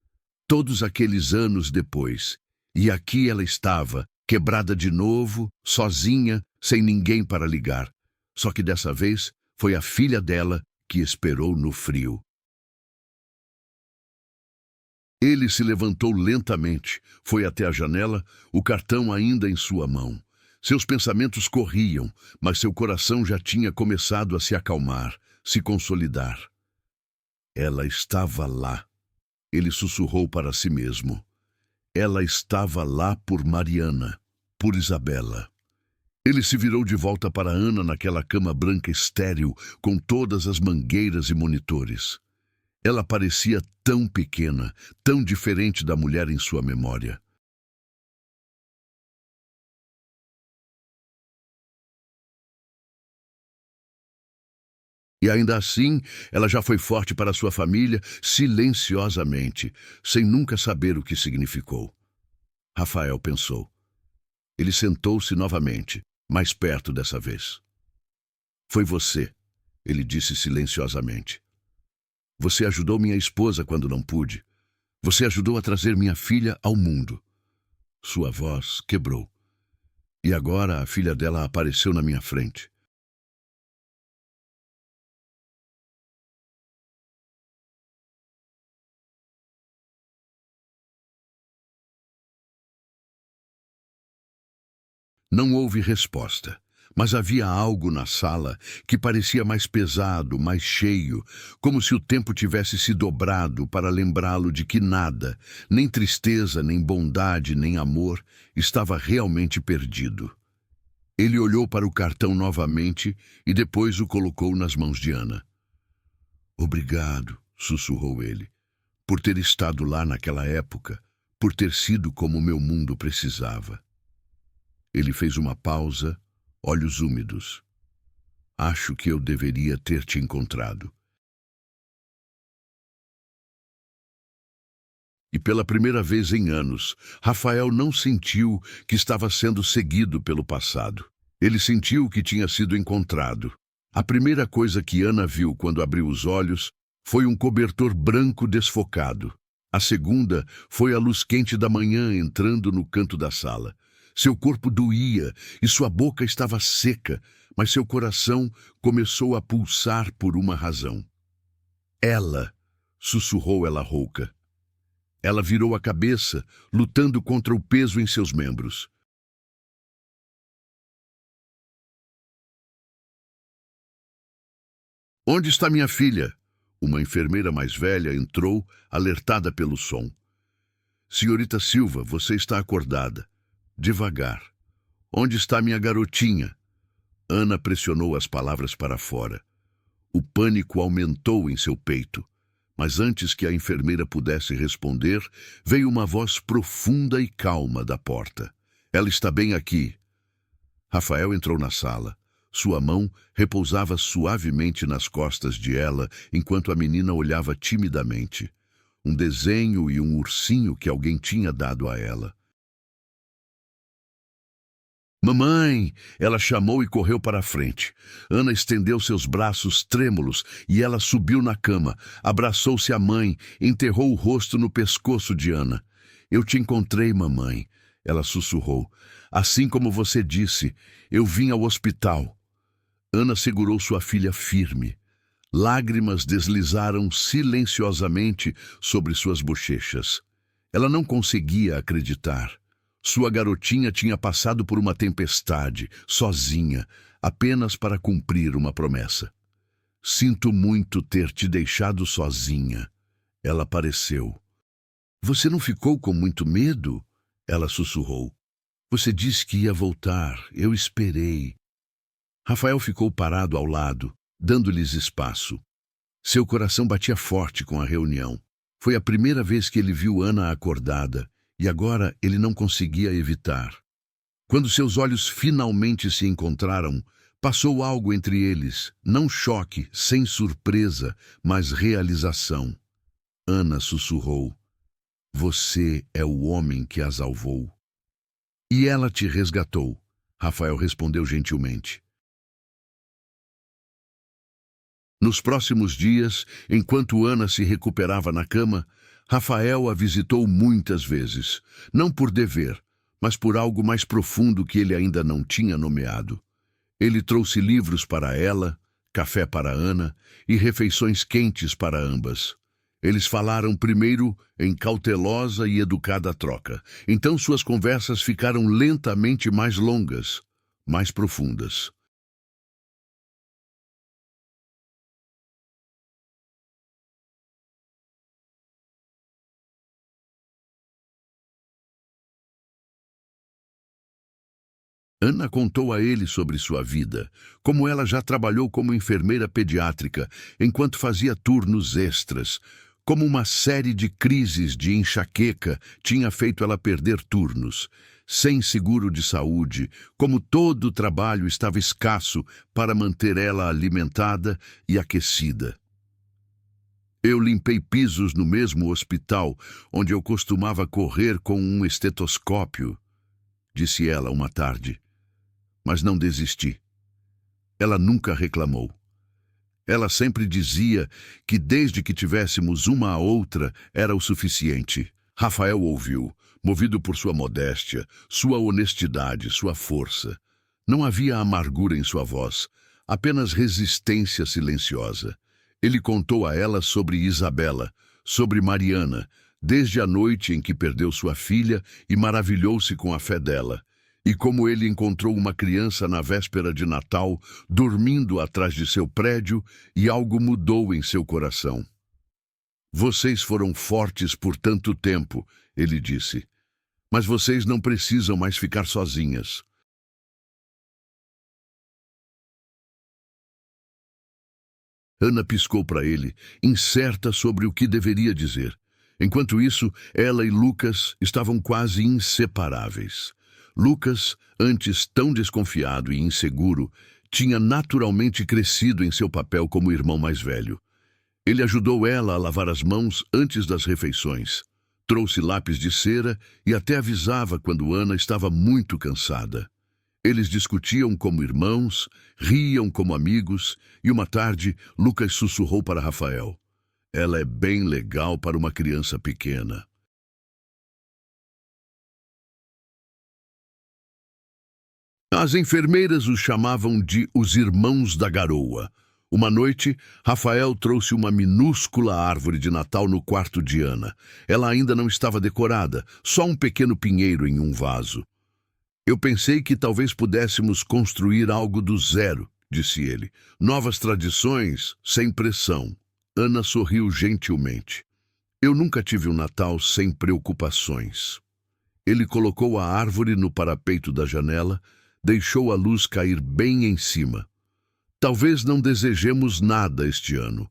Todos aqueles anos depois. E aqui ela estava, quebrada de novo, sozinha, sem ninguém para ligar. Só que dessa vez foi a filha dela que esperou no frio. Ele se levantou lentamente, foi até a janela, o cartão ainda em sua mão. Seus pensamentos corriam, mas seu coração já tinha começado a se acalmar, se consolidar. Ela estava lá. Ele sussurrou para si mesmo. Ela estava lá por Mariana, por Isabela. Ele se virou de volta para Ana naquela cama branca estéril, com todas as mangueiras e monitores. Ela parecia tão pequena, tão diferente da mulher em sua memória. E ainda assim, ela já foi forte para sua família, silenciosamente, sem nunca saber o que significou. Rafael pensou. Ele sentou-se novamente, mais perto dessa vez. Foi você, ele disse silenciosamente. Você ajudou minha esposa quando não pude. Você ajudou a trazer minha filha ao mundo. Sua voz quebrou. E agora a filha dela apareceu na minha frente. Não houve resposta, mas havia algo na sala que parecia mais pesado, mais cheio, como se o tempo tivesse se dobrado para lembrá-lo de que nada, nem tristeza, nem bondade, nem amor, estava realmente perdido. Ele olhou para o cartão novamente e depois o colocou nas mãos de Ana. Obrigado, sussurrou ele, por ter estado lá naquela época, por ter sido como o meu mundo precisava. Ele fez uma pausa, olhos úmidos. Acho que eu deveria ter te encontrado. E pela primeira vez em anos, Rafael não sentiu que estava sendo seguido pelo passado. Ele sentiu que tinha sido encontrado. A primeira coisa que Ana viu quando abriu os olhos foi um cobertor branco desfocado. A segunda foi a luz quente da manhã entrando no canto da sala. Seu corpo doía e sua boca estava seca, mas seu coração começou a pulsar por uma razão. Ela, sussurrou ela rouca. Ela virou a cabeça, lutando contra o peso em seus membros. Onde está minha filha? Uma enfermeira mais velha entrou, alertada pelo som. Senhorita Silva, você está acordada. Devagar. Onde está minha garotinha? Ana pressionou as palavras para fora. O pânico aumentou em seu peito. Mas antes que a enfermeira pudesse responder, veio uma voz profunda e calma da porta. Ela está bem aqui. Rafael entrou na sala. Sua mão repousava suavemente nas costas de ela, enquanto a menina olhava timidamente. Um desenho e um ursinho que alguém tinha dado a ela. Mamãe! Ela chamou e correu para a frente. Ana estendeu seus braços trêmulos e ela subiu na cama, abraçou-se à mãe, enterrou o rosto no pescoço de Ana. Eu te encontrei, mamãe, ela sussurrou. Assim como você disse, eu vim ao hospital. Ana segurou sua filha firme. Lágrimas deslizaram silenciosamente sobre suas bochechas. Ela não conseguia acreditar. Sua garotinha tinha passado por uma tempestade, sozinha, apenas para cumprir uma promessa. Sinto muito ter te deixado sozinha. Ela apareceu. Você não ficou com muito medo? Ela sussurrou. Você disse que ia voltar. Eu esperei. Rafael ficou parado ao lado, dando-lhes espaço. Seu coração batia forte com a reunião. Foi a primeira vez que ele viu Ana acordada, e agora ele não conseguia evitar. Quando seus olhos finalmente se encontraram, passou algo entre eles, não choque, sem surpresa, mas realização. Ana sussurrou, você é o homem que a salvou. E ela te resgatou, Rafael respondeu gentilmente. Nos próximos dias, enquanto Ana se recuperava na cama, Rafael a visitou muitas vezes, não por dever, mas por algo mais profundo que ele ainda não tinha nomeado. Ele trouxe livros para ela, café para Ana e refeições quentes para ambas. Eles falaram primeiro em cautelosa e educada troca. Então suas conversas ficaram lentamente mais longas, mais profundas. Ana contou a ele sobre sua vida, como ela já trabalhou como enfermeira pediátrica, enquanto fazia turnos extras, como uma série de crises de enxaqueca tinha feito ela perder turnos, sem seguro de saúde, como todo o trabalho estava escasso para manter ela alimentada e aquecida. Eu limpei pisos no mesmo hospital onde eu costumava correr com um estetoscópio, disse ela uma tarde. Mas não desisti. Ela nunca reclamou. Ela sempre dizia que desde que tivéssemos uma a outra era o suficiente. Rafael ouviu, movido por sua modéstia, sua honestidade, sua força. Não havia amargura em sua voz, apenas resistência silenciosa. Ele contou a ela sobre Isabela, sobre Mariana, desde a noite em que perdeu sua filha e maravilhou-se com a fé dela. E como ele encontrou uma criança na véspera de Natal, dormindo atrás de seu prédio, e algo mudou em seu coração. Vocês foram fortes por tanto tempo, ele disse, mas vocês não precisam mais ficar sozinhas. Ana piscou para ele, incerta sobre o que deveria dizer. Enquanto isso, ela e Lucas estavam quase inseparáveis. Lucas, antes tão desconfiado e inseguro, tinha naturalmente crescido em seu papel como irmão mais velho. Ele ajudou ela a lavar as mãos antes das refeições, trouxe lápis de cera e até avisava quando Ana estava muito cansada. Eles discutiam como irmãos, riam como amigos, e uma tarde Lucas sussurrou para Rafael, ela é bem legal para uma criança pequena. As enfermeiras os chamavam de os Irmãos da Garoa. Uma noite, Rafael trouxe uma minúscula árvore de Natal no quarto de Ana. Ela ainda não estava decorada, só um pequeno pinheiro em um vaso. Eu pensei que talvez pudéssemos construir algo do zero, disse ele. Novas tradições, sem pressão. Ana sorriu gentilmente. Eu nunca tive um Natal sem preocupações. Ele colocou a árvore no parapeito da janela, deixou a luz cair bem em cima. Talvez não desejemos nada este ano.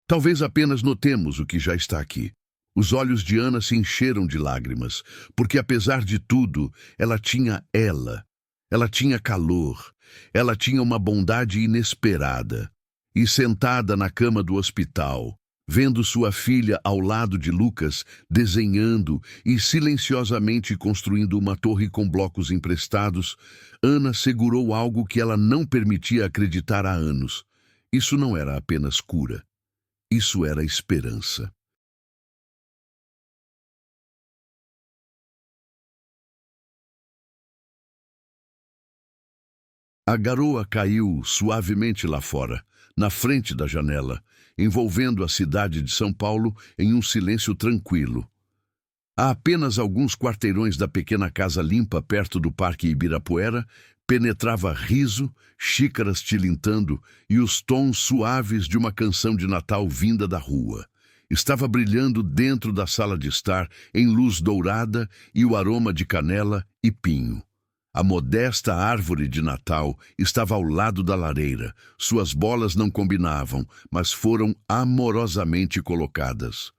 Talvez apenas notemos o que já está aqui. Os olhos de Ana se encheram de lágrimas, porque apesar de tudo, ela tinha ela. Ela tinha calor. Ela tinha uma bondade inesperada. E sentada na cama do hospital, vendo sua filha ao lado de Lucas, desenhando e silenciosamente construindo uma torre com blocos emprestados, Ana segurou algo que ela não permitia acreditar há anos. Isso não era apenas cura. Isso era esperança. A garoa caiu suavemente lá fora, na frente da janela, envolvendo a cidade de São Paulo em um silêncio tranquilo. A apenas alguns quarteirões da pequena casa limpa perto do Parque Ibirapuera, penetrava riso, xícaras tilintando e os tons suaves de uma canção de Natal vinda da rua. Estava brilhando dentro da sala de estar, em luz dourada e o aroma de canela e pinho. A modesta árvore de Natal estava ao lado da lareira. Suas bolas não combinavam, mas foram amorosamente colocadas.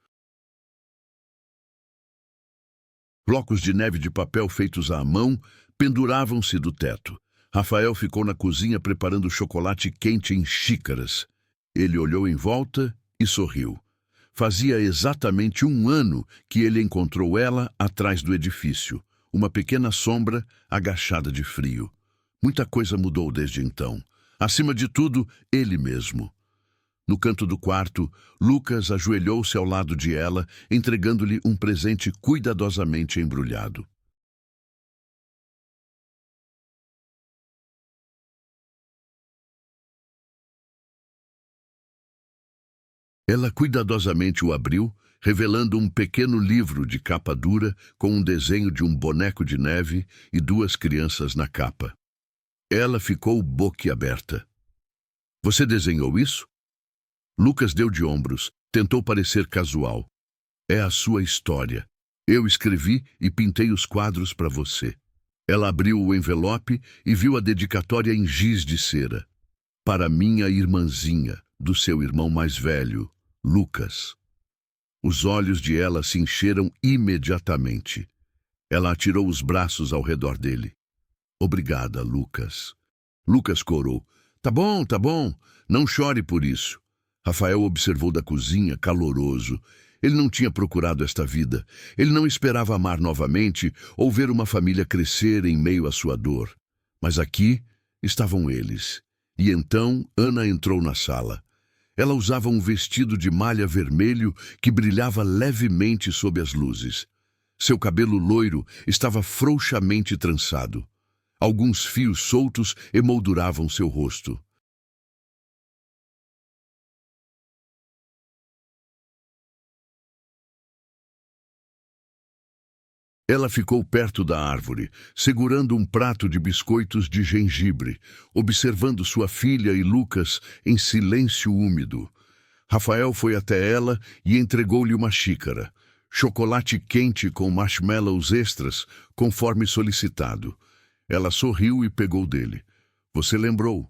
Blocos de neve de papel feitos à mão penduravam-se do teto. Rafael ficou na cozinha preparando chocolate quente em xícaras. Ele olhou em volta e sorriu. Fazia exatamente 1 ano que ele encontrou ela atrás do edifício. Uma pequena sombra agachada de frio. Muita coisa mudou desde então. Acima de tudo, ele mesmo. No canto do quarto, Lucas ajoelhou-se ao lado de ela, entregando-lhe um presente cuidadosamente embrulhado. Ela cuidadosamente o abriu, revelando um pequeno livro de capa dura com um desenho de um boneco de neve e 2 crianças na capa. Ela ficou boquiaberta. Você desenhou isso? Lucas deu de ombros, tentou parecer casual. É a sua história. Eu escrevi e pintei os quadros para você. Ela abriu o envelope e viu a dedicatória em giz de cera. Para minha irmãzinha, do seu irmão mais velho, Lucas. Os olhos de ela se encheram imediatamente. Ela atirou os braços ao redor dele. Obrigada, Lucas. Lucas corou. Tá bom, tá bom. Não chore por isso. Rafael observou da cozinha, caloroso. Ele não tinha procurado esta vida. Ele não esperava amar novamente ou ver uma família crescer em meio à sua dor. Mas aqui estavam eles. E então Ana entrou na sala. Ela usava um vestido de malha vermelho que brilhava levemente sob as luzes. Seu cabelo loiro estava frouxamente trançado. Alguns fios soltos emolduravam seu rosto. Ela ficou perto da árvore, segurando um prato de biscoitos de gengibre, observando sua filha e Lucas em silêncio úmido. Rafael foi até ela e entregou-lhe uma xícara. Chocolate quente com marshmallows extras, conforme solicitado. Ela sorriu e pegou dele. Você lembrou?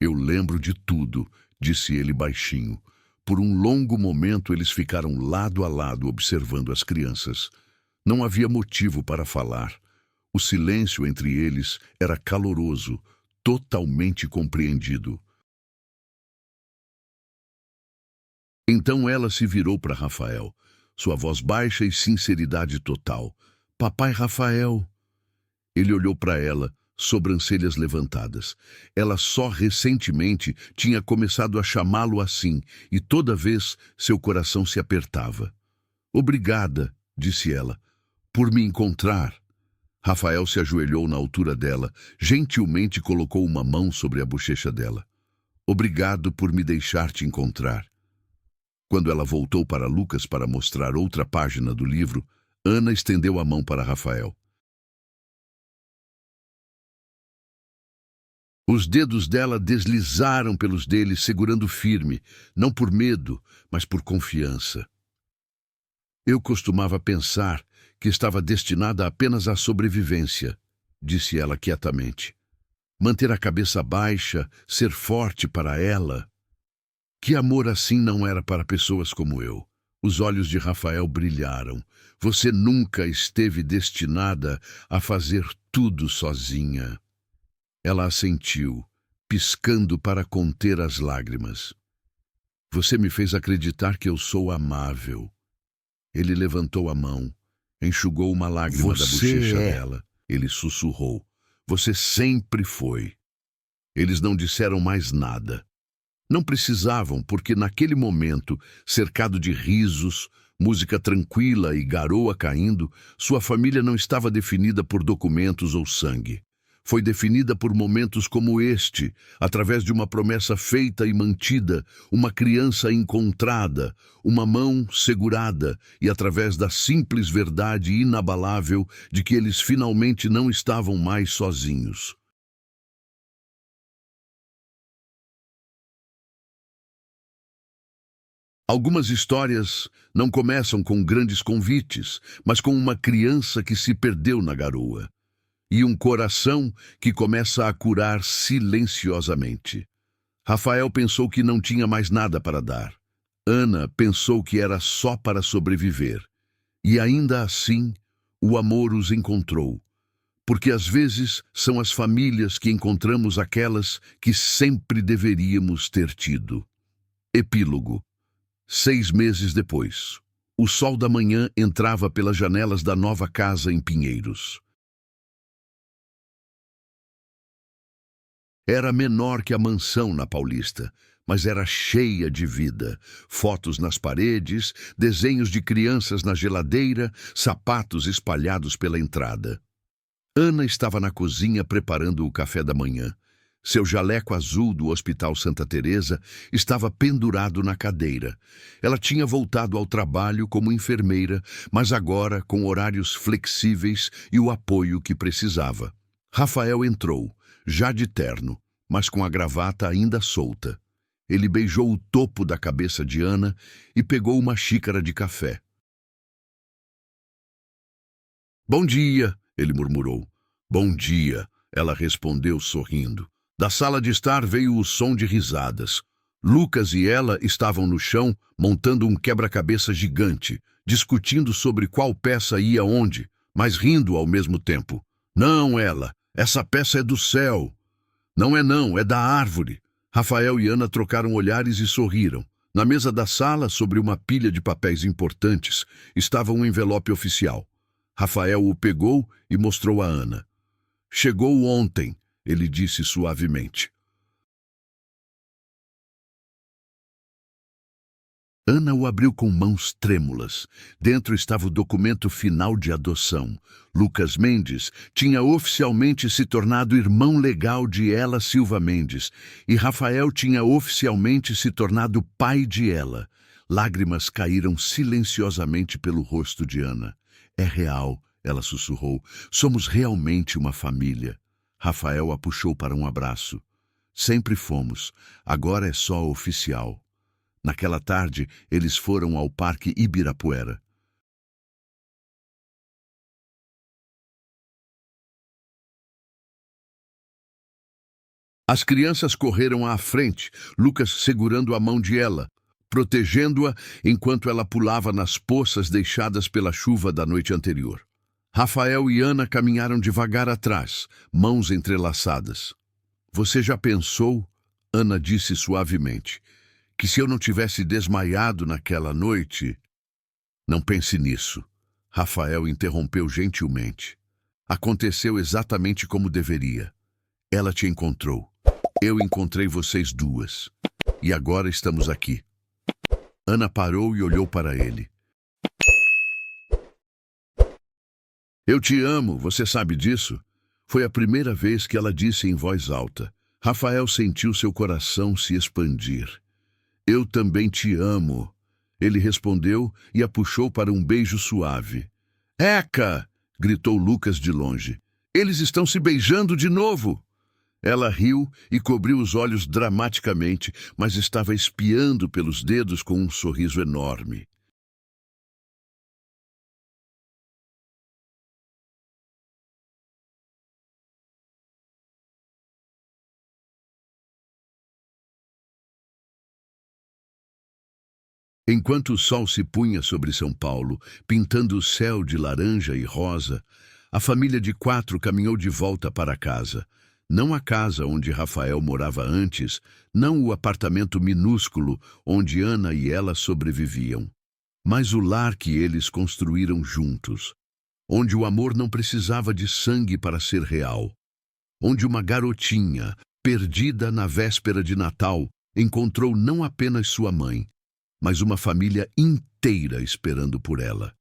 Eu lembro de tudo, disse ele baixinho. Por um longo momento eles ficaram lado a lado observando as crianças. Não havia motivo para falar. O silêncio entre eles era caloroso, totalmente compreendido. Então ela se virou para Rafael, sua voz baixa e sinceridade total. Papai Rafael. Ele olhou para ela, sobrancelhas levantadas. Ela só recentemente tinha começado a chamá-lo assim, e toda vez seu coração se apertava. Obrigada, disse ela. por me encontrar. Rafael se ajoelhou na altura dela, gentilmente colocou uma mão sobre a bochecha dela. Obrigado por me deixar te encontrar. Quando ela voltou para Lucas para mostrar outra página do livro, Ana estendeu a mão para Rafael. Os dedos dela deslizaram pelos dele, segurando firme, não por medo, mas por confiança. Eu costumava pensar que estava destinada apenas à sobrevivência, disse ela quietamente. Manter a cabeça baixa, ser forte para ela. Que amor assim não era para pessoas como eu. Os olhos de Rafael brilharam. Você nunca esteve destinada a fazer tudo sozinha. Ela assentiu, piscando para conter as lágrimas. Você me fez acreditar que eu sou amável. Ele levantou a mão, enxugou uma lágrima da bochecha dela. Ele sussurrou. Você sempre foi. Eles não disseram mais nada. Não precisavam, porque naquele momento, cercado de risos, música tranquila e garoa caindo, sua família não estava definida por documentos ou sangue. Foi definida por momentos como este, através de uma promessa feita e mantida, uma criança encontrada, uma mão segurada e através da simples verdade inabalável de que eles finalmente não estavam mais sozinhos. Algumas histórias não começam com grandes convites, mas com uma criança que se perdeu na garoa. E um coração que começa a curar silenciosamente. Rafael pensou que não tinha mais nada para dar. Ana pensou que era só para sobreviver. E ainda assim, o amor os encontrou. Porque às vezes são as famílias que encontramos aquelas que sempre deveríamos ter tido. Epílogo. 6 meses depois. O sol da manhã entrava pelas janelas da nova casa em Pinheiros. Era menor que a mansão na Paulista, mas era cheia de vida. Fotos nas paredes, desenhos de crianças na geladeira, sapatos espalhados pela entrada. Ana estava na cozinha preparando o café da manhã. Seu jaleco azul do Hospital Santa Teresa estava pendurado na cadeira. Ela tinha voltado ao trabalho como enfermeira, mas agora com horários flexíveis e o apoio que precisava. Rafael entrou, já de terno, mas com a gravata ainda solta. Ele beijou o topo da cabeça de Ana e pegou uma xícara de café. Bom dia, ele murmurou. Bom dia, ela respondeu sorrindo. Da sala de estar veio o som de risadas. Lucas e ela estavam no chão, montando um quebra-cabeça gigante, discutindo sobre qual peça ia onde, mas rindo ao mesmo tempo. Não, ela, essa peça é do céu. Não, é da árvore. Rafael e Ana trocaram olhares e sorriram. Na mesa da sala, sobre uma pilha de papéis importantes, estava um envelope oficial. Rafael o pegou e mostrou a Ana. Chegou ontem, ele disse suavemente. Ana o abriu com mãos trêmulas. Dentro estava o documento final de adoção. Lucas Mendes tinha oficialmente se tornado irmão legal de ela, Silva Mendes, e Rafael tinha oficialmente se tornado pai de ela. Lágrimas caíram silenciosamente pelo rosto de Ana. É real, ela sussurrou. Somos realmente uma família. Rafael a puxou para um abraço. Sempre fomos. Agora é só oficial. Naquela tarde, eles foram ao Parque Ibirapuera. As crianças correram à frente, Lucas segurando a mão de ela, protegendo-a enquanto ela pulava nas poças deixadas pela chuva da noite anterior. Rafael e Ana caminharam devagar atrás, mãos entrelaçadas. Você já pensou, Ana disse suavemente, que se eu não tivesse desmaiado naquela noite... Não pense nisso. Rafael interrompeu gentilmente. Aconteceu exatamente como deveria. Ela te encontrou. Eu encontrei vocês duas. E agora estamos aqui. Ana parou e olhou para ele. Eu te amo, você sabe disso? Foi a primeira vez que ela disse em voz alta. Rafael sentiu seu coração se expandir. Eu também te amo. Ele respondeu e a puxou para um beijo suave. Eca! Gritou Lucas de longe. Eles estão se beijando de novo! Ela riu e cobriu os olhos dramaticamente, mas estava espiando pelos dedos com um sorriso enorme. Enquanto o sol se punha sobre São Paulo, pintando o céu de laranja e rosa, a família de 4 caminhou de volta para casa. Não a casa onde Rafael morava antes, não o apartamento minúsculo onde Ana e ela sobreviviam, mas o lar que eles construíram juntos, onde o amor não precisava de sangue para ser real, onde uma garotinha, perdida na véspera de Natal, encontrou não apenas sua mãe, mas uma família inteira esperando por ela.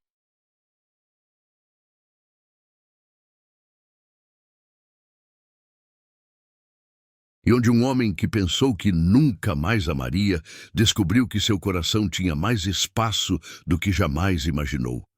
E onde um homem que pensou que nunca mais amaria, descobriu que seu coração tinha mais espaço do que jamais imaginou.